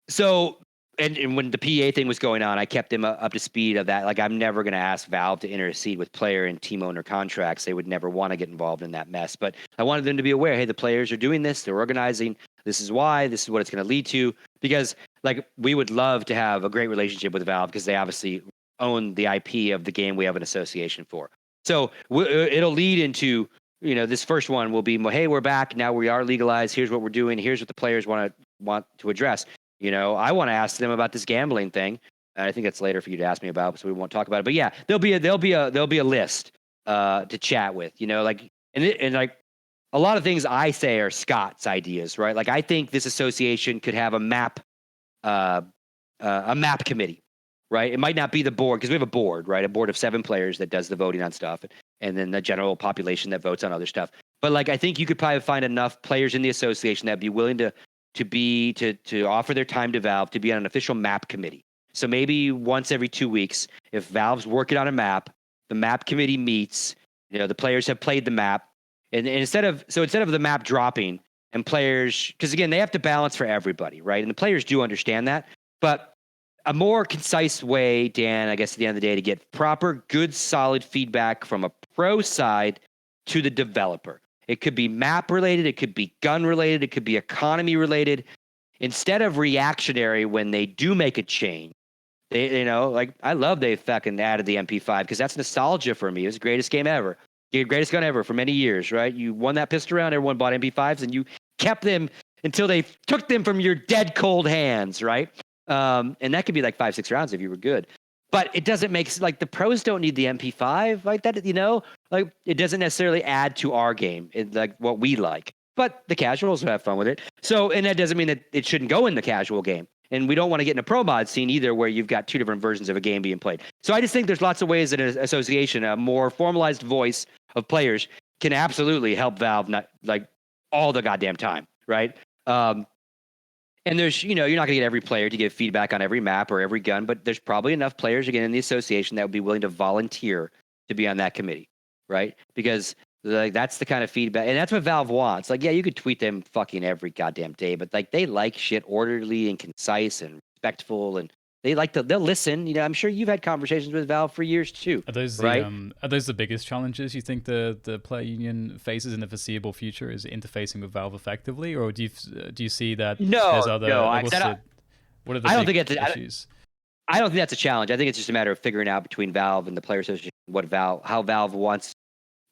so and when the PA thing was going on, I kept them up to speed of that. Like, I'm never going to ask Valve to intercede with player and team owner contracts. They would never want to get involved in that mess. But I wanted them to be aware, hey, the players are doing this. They're organizing. This is why. This is what it's going to lead to. Because, like, we would love to have a great relationship with Valve because they obviously own the IP of the game we have an association for. So it'll lead into, this first one will be, hey, we're back. Now we are legalized. Here's what we're doing. Here's what the players want to address. I want to ask them about this gambling thing. And I think that's later for you to ask me about, so we won't talk about it. But yeah, there'll be a list to chat with. Like and like a lot of things I say are Scott's ideas, right? Like, I think this association could have a map a map committee, right? It might not be the board because we have a board, right? A board of 7 players that does the voting on stuff, and then the general population that votes on other stuff. But like, I think you could probably find enough players in the association that'd be willing to offer their time to Valve to be on an official map committee. So maybe once every 2 weeks, if Valve's working on a map, the map committee meets. The players have played the map, and instead of the map dropping and players, because again they have to balance for everybody, right? And the players do understand that, but a more concise way, Dan, I guess at the end of the day, to get proper, good, solid feedback from a pro side to the developer. It could be map related, it could be gun related, it could be economy related. Instead of reactionary when they do make a change, like I love they fucking added the MP5 because that's nostalgia for me. It was the greatest game ever, the greatest gun ever for many years, right? You won that pistol round, everyone bought MP5s, and you kept them until they took them from your dead cold hands, right? And that could be like 5-6 rounds if you were good. But it doesn't make, like, the pros don't need the MP5 like that, like it doesn't necessarily add to our game, like what we like. But the casuals will have fun with it. So, and that doesn't mean that it shouldn't go in the casual game. And we don't want to get in a pro mod scene either where you've got 2 different versions of a game being played. So I just think there's lots of ways that an association, a more formalized voice of players, can absolutely help Valve not like all the goddamn time, right? And there's, you're not going to get every player to give feedback on every map or every gun, but there's probably enough players, again, in the association that would be willing to volunteer to be on that committee, right? Because like that's the kind of feedback, and that's what Valve wants. Like, yeah, you could tweet them fucking every goddamn day, but like they like shit orderly and concise and respectful, and they'll listen. I'm sure you've had conversations with Valve for years too. Are those the biggest challenges you think the player union faces in the foreseeable future? Is interfacing with Valve effectively, or do you see that there's other? What are the big issues? I don't think that's a challenge. I think it's just a matter of figuring out between Valve and the player association how Valve wants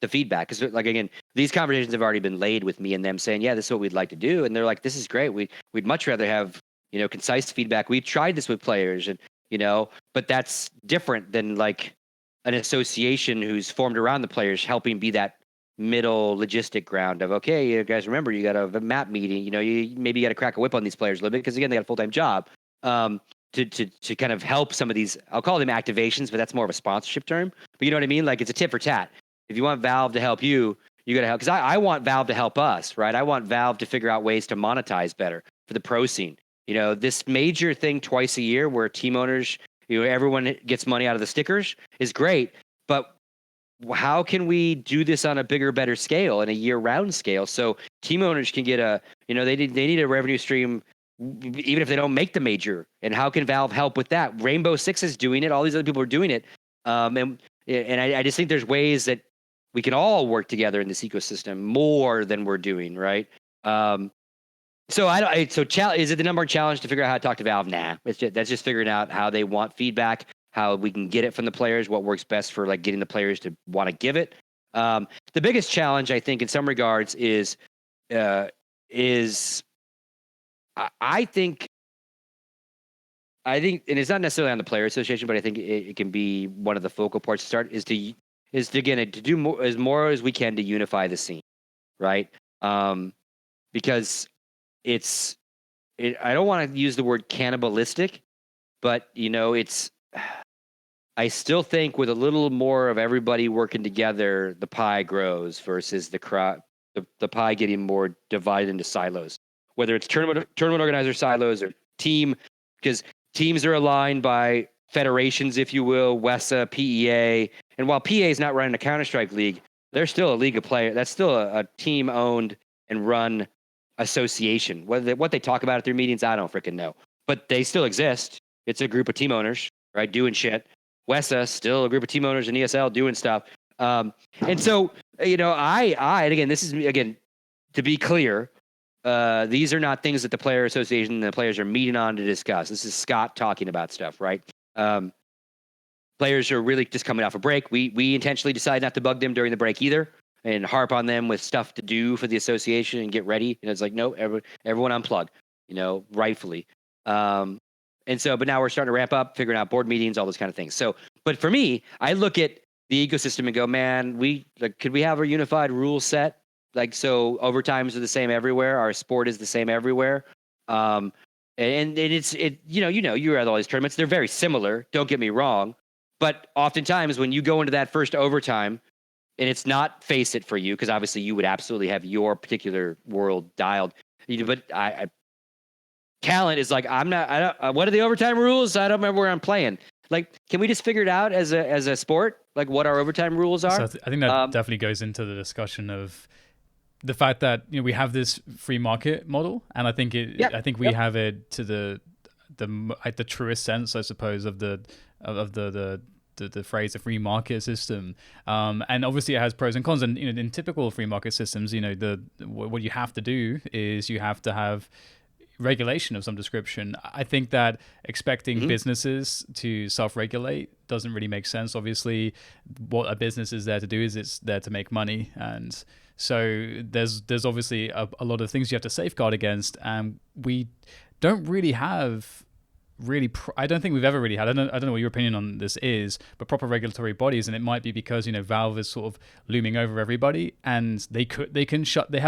the feedback. Because like, again, these conversations have already been laid with me and them saying, yeah, this is what we'd like to do, and they're like, this is great. We'd much rather have concise feedback. We've tried this with players, and but that's different than like an association who's formed around the players, helping be that middle logistic ground of, okay, you guys, remember you got a map meeting. You maybe got to crack a whip on these players a little bit because again they got a full-time job. To kind of help some of these, I'll call them activations, but that's more of a sponsorship term. But you know what I mean? Like, it's a tit for tat. If you want Valve to help you, you got to help. Because I want Valve to help us, right? I want Valve to figure out ways to monetize better for the pro scene. This major thing twice a year where team owners, everyone gets money out of the stickers is great. But how can we do this on a bigger, better scale and a year-round scale so team owners can get they need a revenue stream even if they don't make the major? And how can Valve help with that? Rainbow Six is doing it. All these other people are doing it. And I just think there's ways that we can all work together in this ecosystem more than we're doing, right? So is it the number one challenge to figure out how to talk to Valve? Nah, that's just figuring out how they want feedback, how we can get it from the players, what works best for like getting the players to want to give it. The biggest challenge, I think, in some regards is I think, and it's not necessarily on the player association, but I think it can be one of the focal points to start is to do more as we can to unify the scene, right? Because I don't want to use the word cannibalistic, but I still think with a little more of everybody working together, the pie grows versus the pie getting more divided into silos. Whether it's tournament organizer silos or team, because teams are aligned by federations, if you will, WESA, PEA. And while PEA is not running a CounterStrike league, they're still a league of players. That's still a team-owned and run association. What they talk about at their meetings, I don't freaking know. But they still exist. It's a group of team owners, right, doing shit. WESA, still a group of team owners in ESL doing stuff. And so, and again, this is, again, to be clear, these are not things that the player association and the players are meeting on to discuss. This is Scott talking about stuff, right? Players are really just coming off a break. We intentionally decide not to bug them during the break either and harp on them with stuff to do for the association and get ready. It's like, no, everyone unplug, rightfully. And so, but now we're starting to ramp up, figuring out board meetings, all those kind of things. So, but for me, I look at the ecosystem and go, man, could we have a unified rule set? Like, so overtimes are the same everywhere. Our sport is the same everywhere. And you're at all these tournaments. They're very similar. Don't get me wrong, but oftentimes when you go into that first overtime, and it's not face it for you, because obviously you would absolutely have your particular world dialed. But talent is like, what are the overtime rules? I don't remember where I'm playing. Like, can we just figure it out as a sport, like what our overtime rules are? So I think that definitely goes into the discussion of the fact that we have this free market model, and I think we have it to the truest sense, I suppose, of the phrase a free market system, and obviously it has pros and cons. And in typical free market systems, what you have to do is you have to have regulation of some description. I think that expecting businesses to self-regulate doesn't really make sense. Obviously, what a business is there to do is it's there to make money, and so there's obviously a lot of things you have to safeguard against, and we don't really have I don't think we've ever really had, I don't know what your opinion on this is, but proper regulatory bodies. And it might be because Valve is sort of looming over everybody, and they have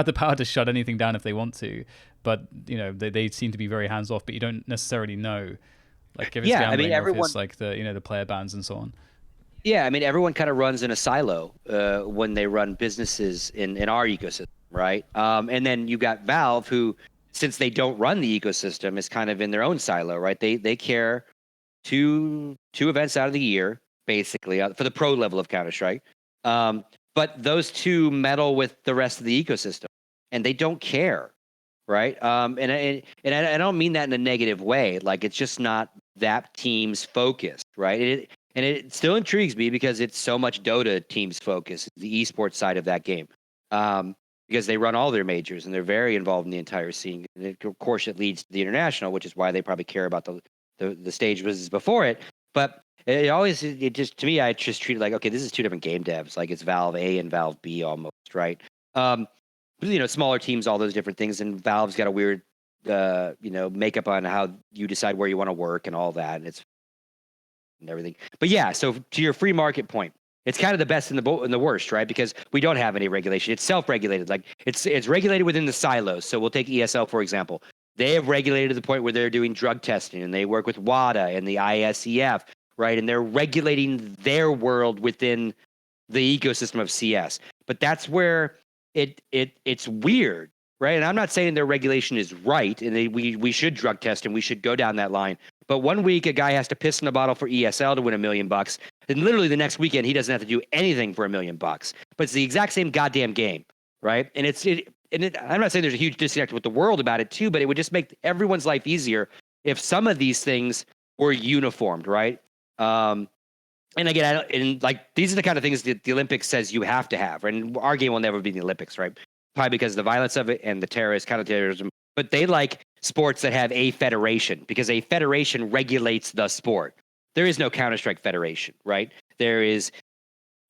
the power to shut anything down if they want to, but they seem to be very hands off. But you don't necessarily know, like, if it's gambling, or if it's like the player bans and so on. Yeah, I mean, everyone kind of runs in a silo when they run businesses in our ecosystem, right? And then you got Valve, who, since they don't run the ecosystem, is kind of in their own silo, right? They care two events out of the year, basically, for the pro level of CounterStrike. But those two meddle with the rest of the ecosystem, and they don't care, right? And I don't mean that in a negative way. Like, it's just not that team's focus, right? And it still intrigues me because it's so much Dota team's focus, the esports side of that game. Because they run all their majors and they're very involved in the entire scene. And of course, it leads to the international, which is why they probably care about the stage business before it. But it just, to me, I just treat it like, okay, this is two different game devs. Like, it's Valve A and Valve B almost, right? Smaller teams, all those different things. And Valve's got a weird, makeup on how you decide where you want to work and all that. And everything. But yeah, so to your free market point, it's kind of the best and the worst, right? Because we don't have any regulation. It's self-regulated. Like, it's regulated within the silos. So we'll take ESL, for example. They have regulated to the point where they're doing drug testing, and they work with WADA and the ISEF, right? And they're regulating their world within the ecosystem of CS. But that's where it's weird, right? And I'm not saying their regulation is right, and we should drug test and we should go down that line. But one week a guy has to piss in a bottle for ESL to win $1 million, and literally the next weekend he doesn't have to do anything for $1 million. But it's the exact same goddamn game, right? And I'm not saying there's a huge disconnect with the world about it too, but it would just make everyone's life easier if some of these things were uniformed, right? And again, these are the kind of things that the Olympics says you have to have, and our game will never be the Olympics, right? Probably because of the violence of it and the counterterrorism. But they like sports that have a federation, because a federation regulates the sport. There is no Counter-Strike federation, right? There is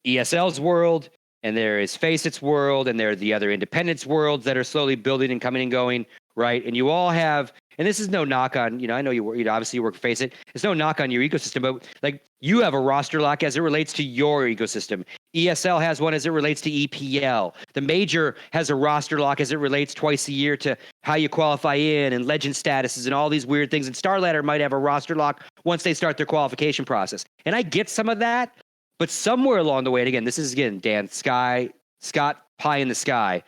ESL's world, and there is Facet's world, and there are the other independence worlds that are slowly building and coming and going, right? And you all have, and this is no knock on, I know obviously you work for Faceit. It's no knock on your ecosystem, but like, you have a roster lock as it relates to your ecosystem. ESL has one as it relates to EPL. The major has a roster lock as it relates twice a year to how you qualify in and legend statuses and all these weird things. And StarLadder might have a roster lock once they start their qualification process. And I get some of that, but somewhere along the way, and again, this is, Dan, Scott, pie in the sky.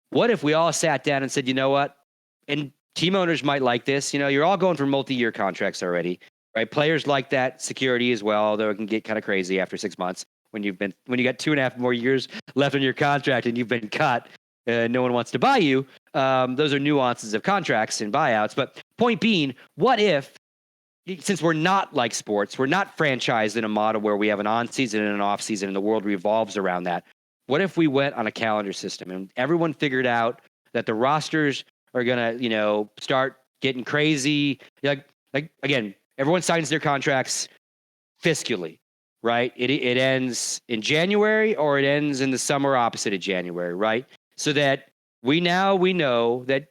What if we all sat down and said, you know what? And team owners might like this. You're all going for multi-year contracts already, right? Players like that security as well, although it can get kind of crazy after 6 months when you got 2.5 more years left on your contract and you've been cut. No one wants to buy you. Those are nuances of contracts and buyouts. But point being, what if, since we're not like sports, we're not franchised in a model where we have an on-season and an off-season and the world revolves around that. What if we went on a calendar system and everyone figured out that the rosters are going to, start getting crazy? Like again, everyone signs their contracts fiscally, right? It ends in January, or it ends in the summer opposite of January, right? So that we know that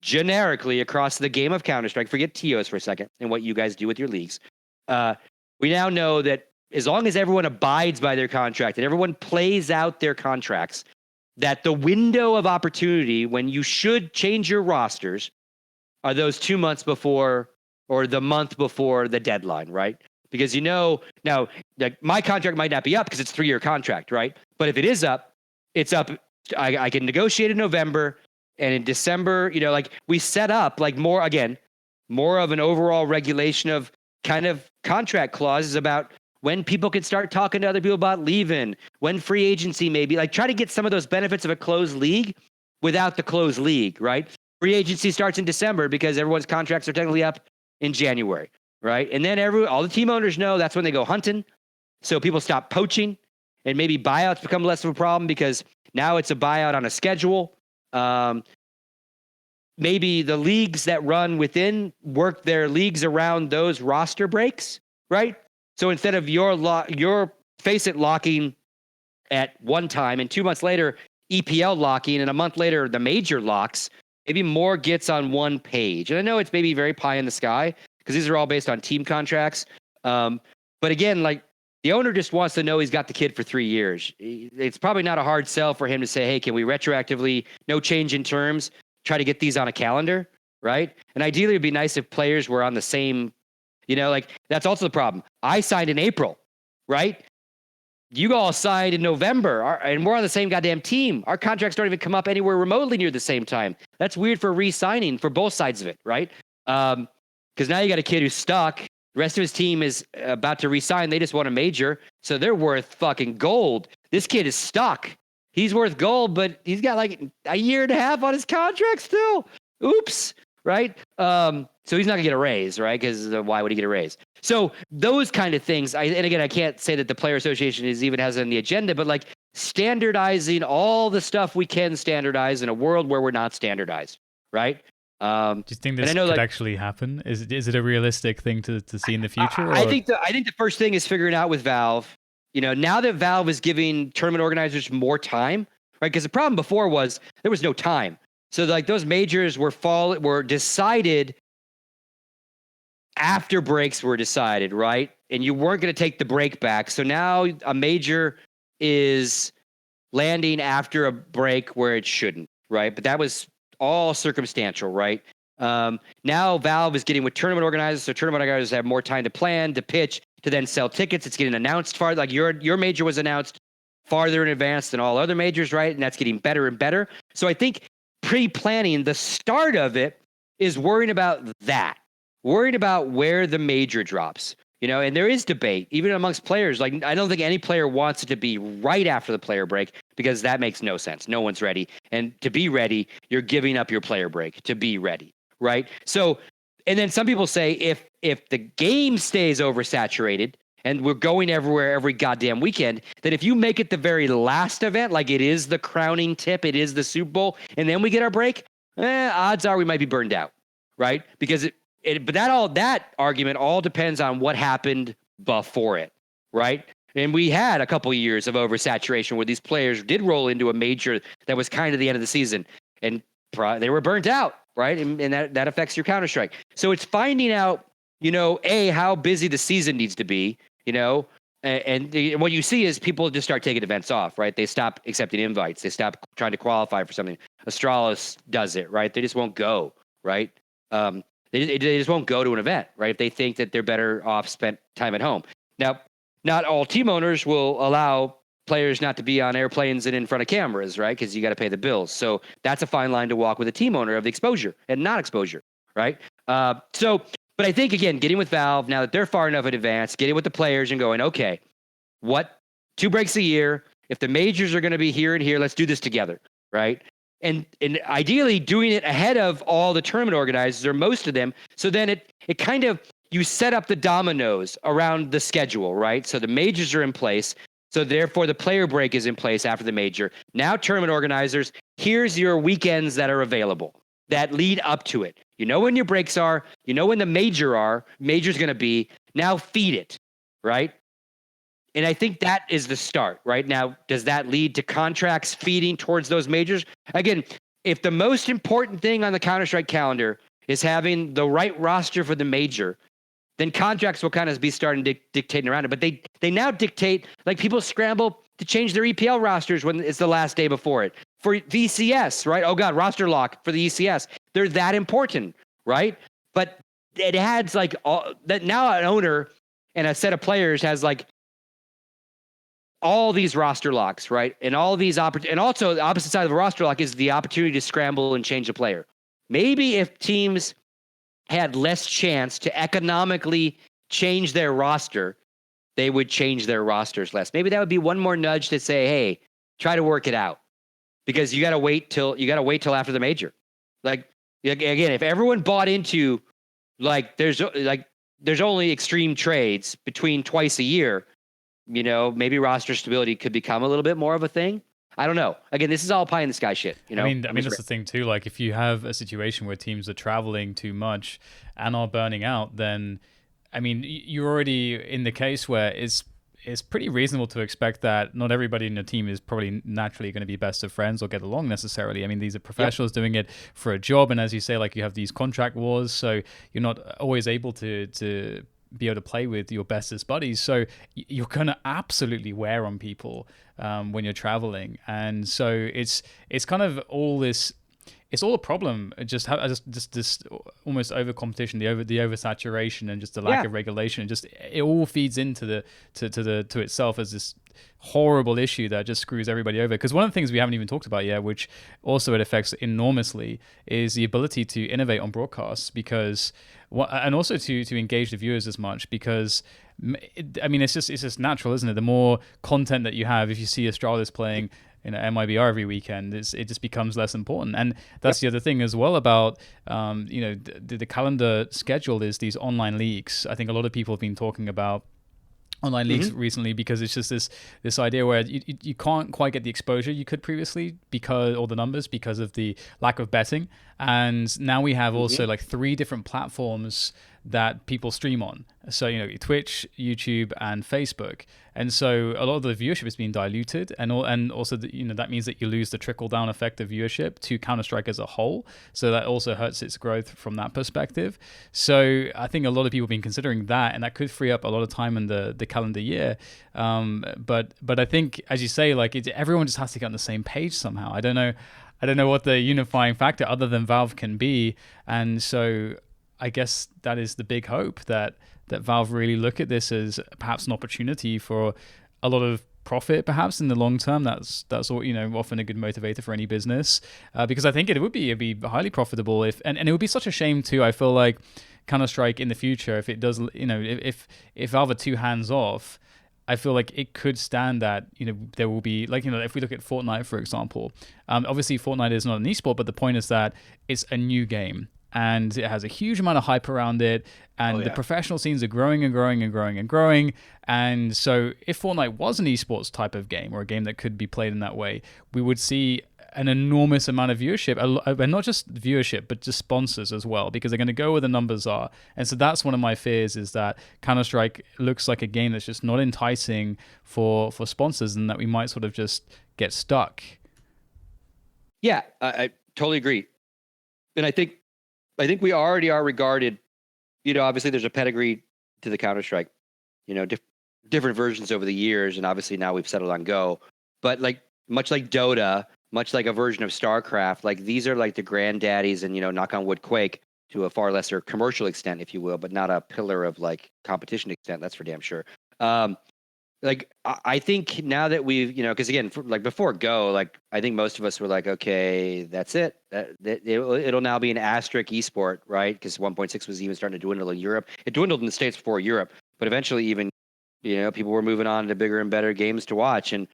generically across the game of Counter-Strike, forget TOs for a second and what you guys do with your leagues. We now know that as long as everyone abides by their contract and everyone plays out their contracts, that the window of opportunity when you should change your rosters are those 2 months before or the month before the deadline, right? Because now, like my contract might not be up because it's a 3-year contract, right? But if it is up, it's up. I can negotiate in November, and in December, like we set up like more of an overall regulation of kind of contract clauses about when people can start talking to other people about leaving, when free agency maybe, like try to get some of those benefits of a closed league without the closed league, right? Free agency starts in December because everyone's contracts are technically up in January, right? And then all the team owners know that's when they go hunting. So people stop poaching, and maybe buyouts become less of a problem because now it's a buyout on a schedule. Maybe the leagues that run within work their leagues around those roster breaks, right? So instead of your face-it locking at one time and 2 months later EPL locking and a month later the major locks, maybe more gets on one page. And I know it's maybe very pie in the sky because these are all based on team contracts. But again, like the owner just wants to know he's got the kid for 3 years. It's probably not a hard sell for him to say, hey, can we retroactively, no change in terms, try to get these on a calendar, right? And ideally it'd be nice if players were on the same, like that's also the problem. I signed in April, right? You all signed in November, and we're on the same goddamn team. Our contracts don't even come up anywhere remotely near the same time. That's weird for re-signing for both sides of it, right? Because now you got a kid who's stuck. The rest of his team is about to re-sign. They just won a major, so they're worth fucking gold. This kid is stuck. He's worth gold, but he's got like a year and a half on his contract still. Oops, right? So he's not gonna get a raise, right? Because why would he get a raise? So those kind of things. And again, I can't say that the Player Association even has it on the agenda, but like standardizing all the stuff we can standardize in a world where we're not standardized, right? Do you think this could actually happen? Is it a realistic thing to see in the future? I think the first thing is figuring out with Valve. Now that Valve is giving tournament organizers more time, right? Because the problem before was there was no time. So like those majors were decided after breaks were decided, right? And you weren't going to take the break back. So now a major is landing after a break where it shouldn't, right? But that was all circumstantial, right? Now Valve is getting with tournament organizers, so tournament organizers have more time to plan, to pitch, to then sell tickets. It's getting announced farther. Like your major was announced farther in advance than all other majors, right? And that's getting better and better. So I think pre-planning, the start of it is worrying about that. Worried about where the major drops, and there is debate even amongst players. Like, I don't think any player wants it to be right after the player break because that makes no sense. No one's ready. And to be ready, you're giving up your player break to be ready, right? So, and then some people say if the game stays oversaturated and we're going everywhere every goddamn weekend, that if you make it the very last event, like it is the crowning tip, it is the Super Bowl, and then we get our break, odds are we might be burned out, right? Because but that argument all depends on what happened before it, right? And we had a couple of years of oversaturation where these players did roll into a major that was kind of the end of the season, and they were burnt out, right? And that affects your CounterStrike. So it's finding out, how busy the season needs to be, and what you see is people just start taking events off, right? They stop accepting invites. They stop trying to qualify for something. Astralis does it, right? They just won't go, right? They just won't go to an event, right? If they think that they're better off spent time at home. Now, not all team owners will allow players not to be on airplanes and in front of cameras, right? Because you got to pay the bills. So that's a fine line to walk with a team owner of the exposure and not exposure, right? But I think, again, getting with Valve, now that they're far enough in advance, getting with the players and going, okay, 2 breaks a year? If the majors are going to be here and here, let's do this together, right? And ideally doing it ahead of all the tournament organizers or most of them. So then it kind of, you set up the dominoes around the schedule, right? So the majors are in place. So therefore the player break is in place after the major. Now tournament organizers, here's your weekends that are available that lead up to it. You know when your breaks are, you know when the major's going to be. Now feed it, right? And I think that is the start, right? Now, does that lead to contracts feeding towards those majors? Again, if the most important thing on the CounterStrike calendar is having the right roster for the major, then contracts will kind of be starting to dictating around it. But they now dictate, like people scramble to change their EPL rosters when it's the last day before it. For VCS, right? Oh God, roster lock for the ECS. They're that important, right? But it adds like all that. Now an owner and a set of players has like all these roster locks, right? And all these and also the opposite side of the roster lock is the opportunity to scramble and change a player. Maybe if teams had less chance to economically change their roster, they would change their rosters less. Maybe that would be one more nudge to say, hey, try to work it out, because you got to wait till after the major. Like, again, if everyone bought into like there's only extreme trades between twice a year, maybe roster stability could become a little bit more of a thing. I don't know. Again, this is all pie in the sky shit. I mean, that's the thing too. Like, if you have a situation where teams are traveling too much and are burning out, then, I mean, you're already in the case where it's pretty reasonable to expect that not everybody in the team is probably naturally going to be best of friends or get along necessarily. I mean, these are professionals doing it for a job, and as you say, like, you have these contract wars, so you're not always able to be able to play with your bestest buddies, so you're gonna absolutely wear on people when you're traveling, and so it's kind of all this. It's all a problem. Just this almost over competition, the oversaturation, and just the lack of regulation. It all feeds into to itself as this horrible issue that just screws everybody over. Because one of the things we haven't even talked about yet, which also it affects enormously, is the ability to innovate on broadcasts, because and also to engage the viewers as much, because I mean, it's just natural, isn't it? The more content that you have, if you see Astralis playing MIBR every weekend, it just becomes less important. And that's the other thing as well about the calendar schedule is these online leagues. I think a lot of people have been talking about online leagues recently, because it's just this idea where you can't quite get the exposure you could previously, or the numbers, because of the lack of betting. And now we have also like 3 different platforms that people stream on. So, Twitch, YouTube, and Facebook. And so a lot of the viewership is being diluted, and also that means that you lose the trickle down effect of viewership to CounterStrike as a whole. So that also hurts its growth from that perspective. So I think a lot of people have been considering that, and that could free up a lot of time in the calendar year. But I think, as you say, like, everyone just has to get on the same page somehow. I don't know what the unifying factor other than Valve can be, and so I guess that is the big hope, that Valve really look at this as perhaps an opportunity for a lot of profit, perhaps in the long term. That's all, often a good motivator for any business, because I think it'd be highly profitable and it would be such a shame too. I feel like Counter-Strike in the future, if it does, if Valve are too hands off, I feel like it could stand that, there will be, like, if we look at Fortnite, for example, obviously Fortnite is not an esport, but the point is that it's a new game, and it has a huge amount of hype around it, and the professional scenes are growing and growing and growing and growing. And so if Fortnite was an esports type of game, or a game that could be played in that way, we would see an enormous amount of viewership, and not just viewership, but just sponsors as well, because they're going to go where the numbers are. And so that's one of my fears, is that Counter-Strike looks like a game that's just not enticing for sponsors, and that we might sort of just get stuck. Yeah, I totally agree. And I think we already are regarded, obviously there's a pedigree to the Counter-Strike, different versions over the years, and obviously now we've settled on Go. But like, much like Dota, much like a version of StarCraft, like, these are like the granddaddies, and, knock on wood, Quake, to a far lesser commercial extent, if you will, but not a pillar of like competition extent, that's for damn sure. Like, I think now that we've, because again, like before Go, like, I think most of us were like, okay, that's it. It'll now be an asterisk esport, right? Because 1.6 was even starting to dwindle in Europe. It dwindled in the States before Europe, but eventually even, people were moving on to bigger and better games to watch. And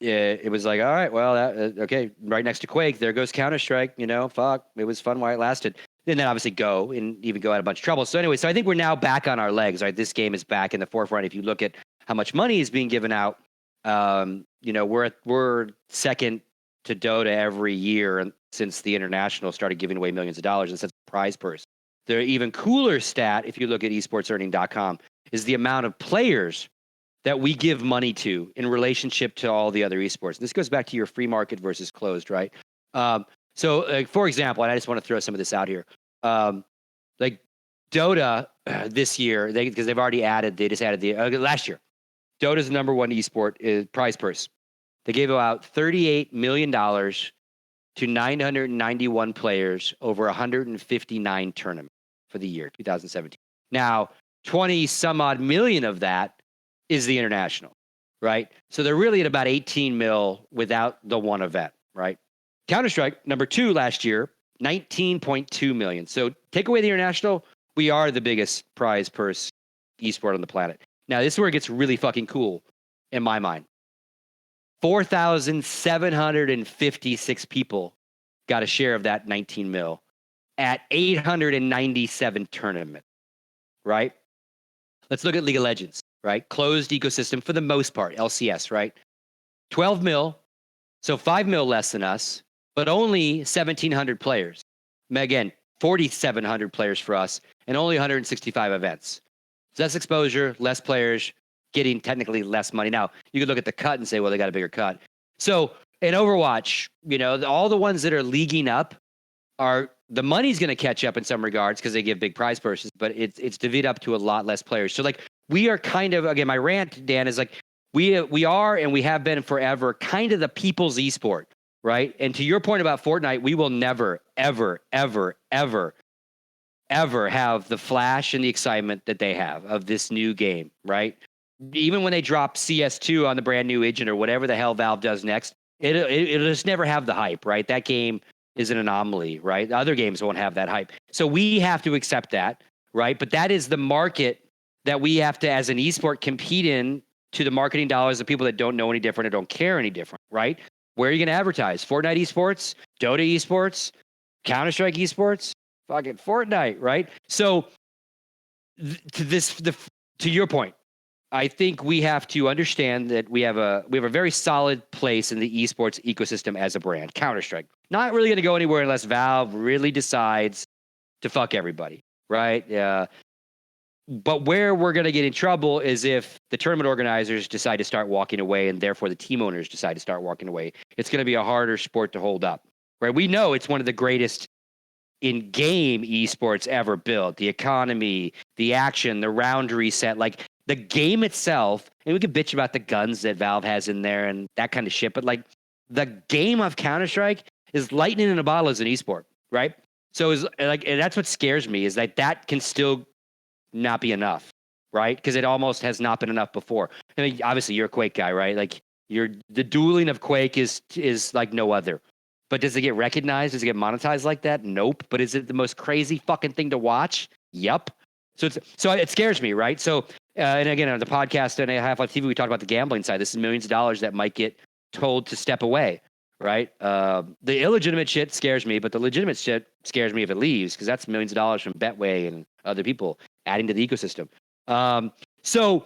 it was like, all right, well, okay, right next to Quake, there goes Counter-Strike, fuck, it was fun while it lasted. And then obviously Go, and even Go had a bunch of trouble. So anyway, so I think we're now back on our legs, right? This game is back in the forefront. If you look at how much money is being given out, we're second to Dota every year since the international started giving away millions of dollars and sets a prize purse. The even cooler stat, if you look at esportsearning.com, is the amount of players that we give money to in relationship to all the other esports. This goes back to your free market versus closed, right? So, for example, and I just want to throw some of this out here, like Dota this year, because they've already added, they just added last year, Dota's number one esport is prize purse. They gave out $38 million to 991 players over 159 tournaments for the year 2017. Now, 20 some odd million of that is the international, right? So they're really at about 18 mil without the one event, right? CounterStrike, number 2 last year, 19.2 million. So take away the international, we are the biggest prize purse esport on the planet. Now, this is where it gets really fucking cool in my mind. 4,756 people got a share of that 19 mil at 897 tournaments, right? Let's look at League of Legends, right? Closed ecosystem for the most part, LCS, right? 12 mil, so 5 mil less than us, but only 1,700 players. Again, 4,700 players for us and only 165 events. So less exposure, less players, getting technically less money. Now, you could look at the cut and say, well, they got a bigger cut. So in Overwatch, all the ones that are leaguing up are the money's going to catch up in some regards because they give big prize purses, but it's divvied up to a lot less players. So like we are kind of, again, my rant, Dan, is like we are and we have been forever kind of the people's esport, right? And to your point about Fortnite, we will never, ever, ever, ever, ever have the flash and the excitement that they have of this new game, right? Even when they drop CS2 on the brand new engine or whatever the hell Valve does next, it'll just never have the hype, right? That game is an anomaly, right? Other games won't have that hype. So we have to accept that, right? But that is the market that we have to, as an esport, compete in to the marketing dollars of people that don't know any different or don't care any different, right? Where are you going to advertise? Fortnite esports, Dota esports, CounterStrike esports, fucking Fortnite, right? So to your point, I think we have to understand that we have a very solid place in the esports ecosystem as a brand. CounterStrike, not really going to go anywhere unless Valve really decides to fuck everybody, right? But where we're going to get in trouble is if the tournament organizers decide to start walking away and therefore the team owners decide to start walking away. It's going to be a harder sport to hold up, right? We know it's one of the greatest in-game esports ever built. The economy, the action, the round reset, like the game itself, and we could bitch about the guns that Valve has in there and that kind of shit, but like the game of Counter-Strike is lightning in a bottle as an esport, right? So is like, and that's what scares me is that can still not be enough, right? Because it almost has not been enough before. I mean, obviously you're a Quake guy, right? Like the dueling of Quake is like no other. But does it get recognized? Does it get monetized like that? Nope. But is it the most crazy fucking thing to watch? Yep. So it scares me, right? So, and again, on the podcast and Half-Life TV, we talked about the gambling side. This is millions of dollars that might get told to step away, right? The illegitimate shit scares me, but the legitimate shit scares me if it leaves because that's millions of dollars from Betway and other people adding to the ecosystem. So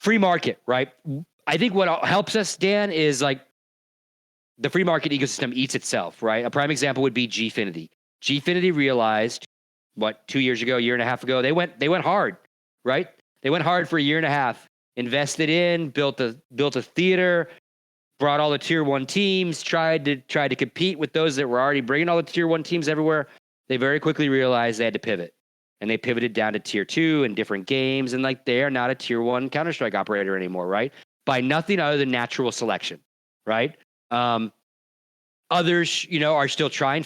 free market, right? I think what helps us, Dan, is like the free market ecosystem eats itself, right? A prime example would be Gfinity. Gfinity realized, 2 years ago, a year and a half ago, they went hard, right? They went hard for a year and a half, invested in, built a theater, brought all the tier 1 teams, tried to compete with those that were already bringing all the tier 1 teams everywhere. They very quickly realized they had to pivot, and they pivoted down to tier 2 and different games, and like they are not a tier 1 Counter-Strike operator anymore, right? By nothing other than natural selection, right? Others, are still trying.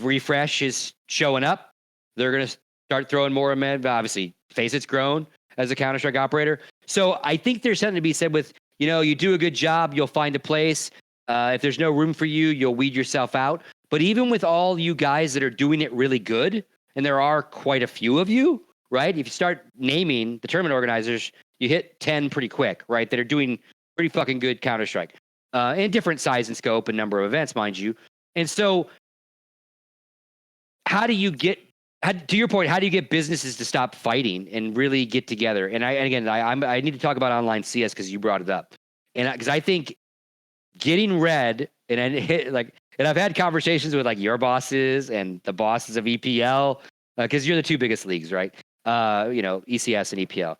Refresh is showing up. They're going to start throwing more men. Obviously, Facet's grown as a Counter-Strike operator. So I think there's something to be said with, you do a good job, you'll find a place. If there's no room for you, you'll weed yourself out. But even with all you guys that are doing it really good, and there are quite a few of you, right? If you start naming the tournament organizers, you hit 10 pretty quick, right? That are doing pretty fucking good Counter-Strike. In different size and scope and number of events, mind you. And so to your point, how do you get businesses to stop fighting and really get together? And I need to talk about online CS because you brought it up. And because I think getting red and I've had conversations with like your bosses and the bosses of EPL because you're the two biggest leagues, right? ECS and EPL.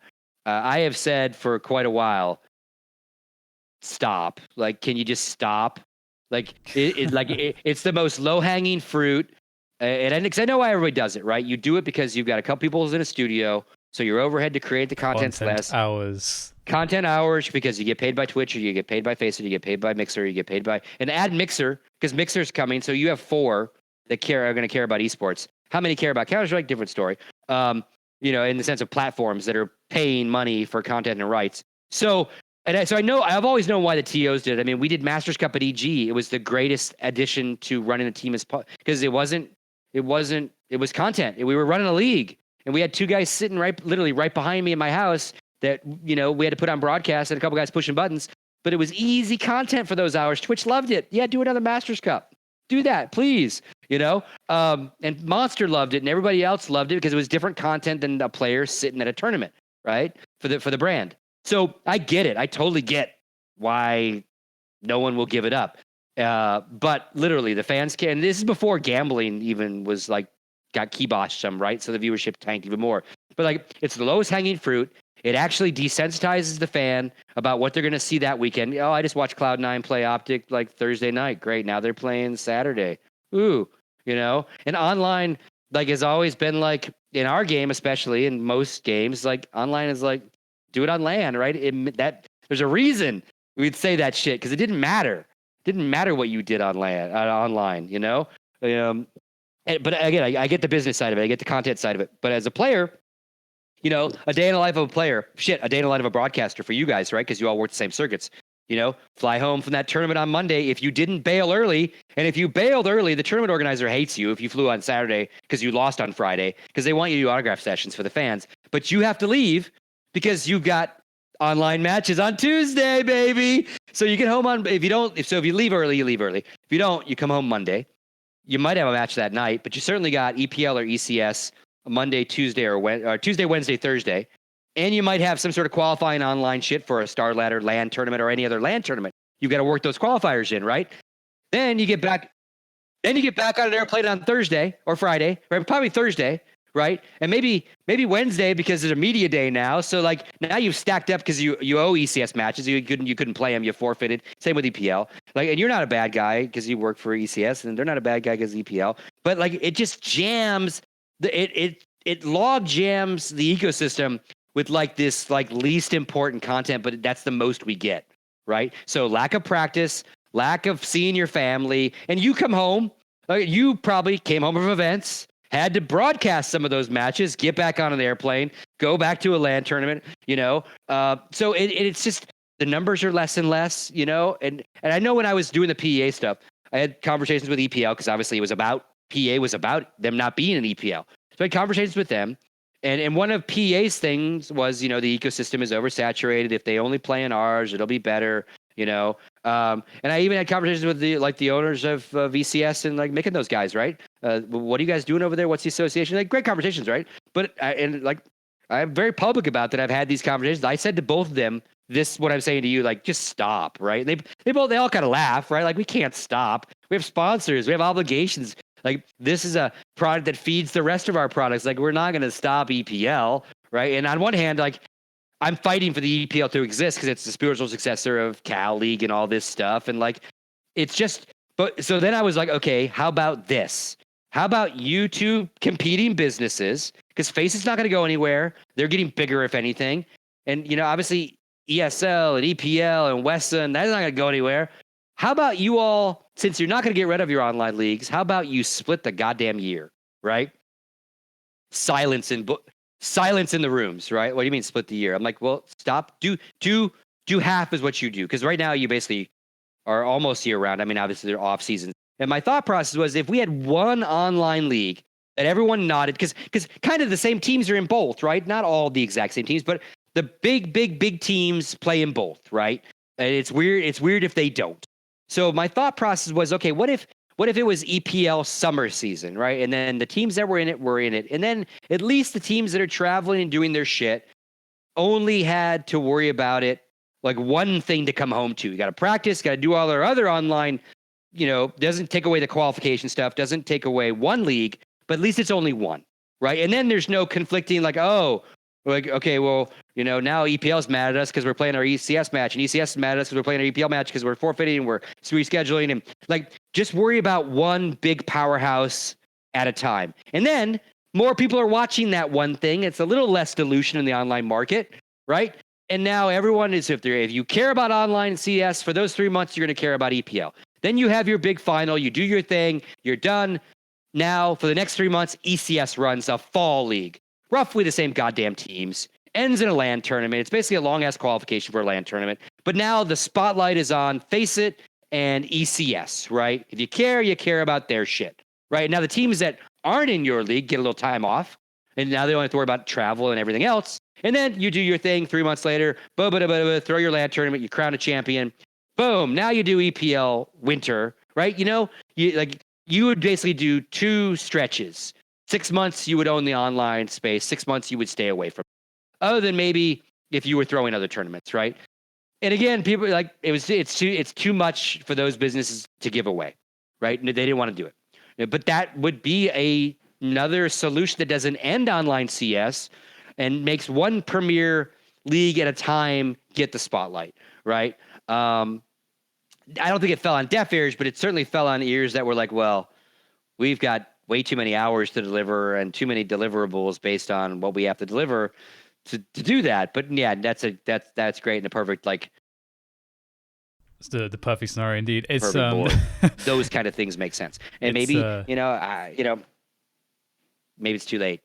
I have said for quite a while, stop. Like, can you just stop? Like, it's the most low hanging fruit. And because I know why everybody does it, right? You do it because you've got a couple people in a studio So your overhead to create the content's less. Hours. Content hours, because you get paid by Twitch, or you get paid by Faceit, you get paid by Mixer, you get paid by and add Mixer, because Mixer's coming. So you have 4 that are going to care about esports. How many care about CounterStrike? Different story. You know, in the sense of platforms that are paying money for content and rights. So I know I've always known why the TOs did it. I mean, we did Masters Cup at EG. It was the greatest addition to running a team because it was content. We were running a league, and we had 2 guys sitting literally right behind me in my house that, you know, we had to put on broadcast, and a couple guys pushing buttons, but it was easy content for those hours. Twitch loved it. Yeah, do another Masters Cup. Do that, please. You know, and Monster loved it, and everybody else loved it because it was different content than a player sitting at a tournament, right? For the brand. So I get it. I totally get why no one will give it up. But literally, the fans can. And this is before gambling even was like got kiboshed some, right? So the viewership tanked even more. But like, it's the lowest hanging fruit. It actually desensitizes the fan about what they're going to see that weekend. Oh, I just watched Cloud9 play Optic like Thursday night. Great. Now they're playing Saturday. Ooh, you know? And online, like, has always been like, in our game, especially in most games, like online is like, do it on LAN, right? There's a reason we'd say that shit, because it didn't matter. It didn't matter what you did on LAN, online, you know? But again, I get the business side of it. I get the content side of it. But as a player, you know, a day in the life of a player, a day in the life of a broadcaster for you guys, right? Because you all work the same circuits. You know, fly home from that tournament on Monday. If you didn't bail early, and if you bailed early, the tournament organizer hates you if you flew on Saturday because you lost on Friday, because they want you to do autograph sessions for the fans. But you have to leave because you've got online matches on Tuesday, baby. So you get home if you leave early, you leave early. If you don't, you come home Monday. You might have a match that night, but you certainly got EPL or ECS Monday, Tuesday, or Tuesday, Wednesday, Thursday. And you might have some sort of qualifying online shit for a Star Ladder LAN tournament or any other LAN tournament. You've got to work those qualifiers in, right? Then you get back on an airplane on Thursday or Friday, right? Probably Thursday, right? And maybe Wednesday, because there's a media day now. So like now you've stacked up because you owe ECS matches. You couldn't play them. You forfeited. Same with EPL. Like, and you're not a bad guy because you work for ECS, and they're not a bad guy because EPL. But like, it just jams it log jams the ecosystem with like this like least important content, but that's the most we get, right? So lack of practice, lack of seeing your family, and you come home. You probably came home from events, had to broadcast some of those matches, get back on an airplane, go back to a LAN tournament, you know. So it's just the numbers are less and less, you know. And I know when I was doing the PEA stuff, I had conversations with EPL because obviously it was about PEA was about them not being an EPL. So I had conversations with them. And one of PEA's things was, you know, the ecosystem is oversaturated. If they only play in ours, it'll be better, you know. And I even had conversations with the owners of VCS and like making those guys, right? What are you guys doing over there? What's the association? Like, great conversations, right? But I'm very public about that. I've had these conversations. I said to both of them, what I'm saying to you, like, just stop, right? They all kind of laugh, right? Like, we can't stop. We have sponsors. We have obligations. Like, this is a product that feeds the rest of our products. Like, we're not going to stop EPL, right? And on one hand, like, I'm fighting for the EPL to exist because it's the spiritual successor of Cal League and all this stuff. And like, it's just, but so then I was like, okay, how about this? How about you two competing businesses? Because Faceit's not going to go anywhere. They're getting bigger, if anything. And, you know, obviously ESL and EPL and Wesson, that's not going to go anywhere. How about you all, since you're not going to get rid of your online leagues, how about you split the goddamn year, right? Silence in the rooms, right? What do you mean split the year? I'm like, well, stop. Do half is what you do. Because right now you basically are almost year round. I mean, obviously they're off season. And my thought process was if we had one online league that everyone nodded, because kind of the same teams are in both, right? Not all the exact same teams, but the big teams play in both, right? And it's weird. It's weird if they don't. So my thought process was, okay, what if it was EPL summer season, right? And then the teams that were in it. And then at least the teams that are traveling and doing their shit only had to worry about it, like one thing to come home to. You got to practice, got to do all their other online, you know, doesn't take away the qualification stuff, doesn't take away one league, but at least it's only one, right? And then there's no conflicting like, oh, like, okay, well, you know, now EPL's mad at us because we're playing our ECS match, and ECS is mad at us because we're playing our EPL match because we're forfeiting and we're rescheduling, and like, just worry about one big powerhouse at a time. And then more people are watching that one thing. It's a little less dilution in the online market, right? And now everyone is, if you care about online CS, for those 3 months, you're going to care about EPL. Then you have your big final, you do your thing, you're done. Now, for the next 3 months, ECS runs a fall league. Roughly the same goddamn teams. Ends in a LAN tournament. It's basically a long-ass qualification for a LAN tournament. But now the spotlight is on FACEIT and ECS, right? If you care about their shit, right? Now the teams that aren't in your league get a little time off, and now they don't have to worry about travel and everything else. And then you do your thing 3 months later, throw your LAN tournament, you crown a champion. Boom, now you do EPL winter, right? You would basically do 2 stretches. 6 months you would own the online space, 6 months you would stay away from it. Other than maybe if you were throwing other tournaments, right? And again, people like it's too much for those businesses to give away, right? And they didn't want to do it. But that would be another solution that doesn't end online CS and makes one premier league at a time get the spotlight, right? I don't think it fell on deaf ears, but it certainly fell on ears that were like, well, we've got way too many hours to deliver and too many deliverables based on what we have to deliver to do that. But yeah, that's great and the perfect it's the perfect scenario indeed. It's those kind of things make sense. And maybe maybe it's too late.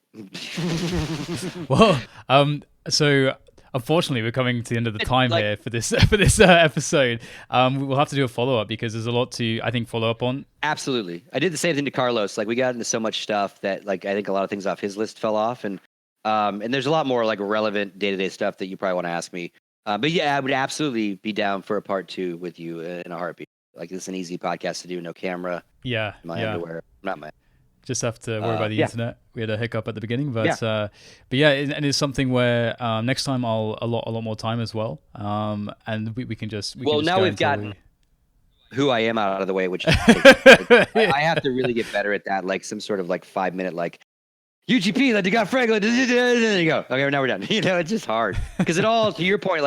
Well, so unfortunately, we're coming to the end of the time here for this episode. We'll have to do a follow-up because there's a lot to, I think, follow up on. Absolutely. I did the same thing to Carlos. We got into so much stuff that I think a lot of things off his list fell off. And there's a lot more relevant day-to-day stuff that you probably want to ask me. But yeah, I would absolutely be down for a part 2 with you in a heartbeat. This is an easy podcast to do, no camera. Yeah. My underwear. Not my... Just have to worry about the internet. We had a hiccup at the beginning, but yeah, and it's something where next time I'll a lot more time as well, and we can just. Now we've gotten who I am out of the way, which I have to really get better at that. Some sort of 5 minute UGP, you got Franklin. There you go. Okay, now we're done. It's just hard because it all, to your point,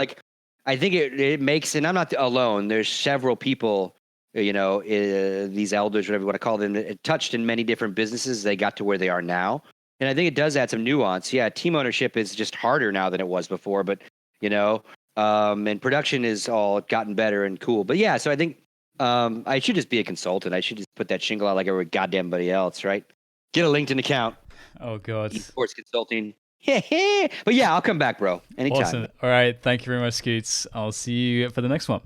I think it makes, and I'm not alone. There's several people. These elders, whatever you want to call them, it touched in many different businesses. They got to where they are now. And I think it does add some nuance. Yeah, team ownership is just harder now than it was before, but, and production is all gotten better and cool. But yeah, so I think I should just be a consultant. I should just put that shingle out like every goddamn else, right? Get a LinkedIn account. Oh, God. Esports consulting. But yeah, I'll come back, bro. Anytime. Awesome. All right. Thank you very much, Scoots. I'll see you for the next one.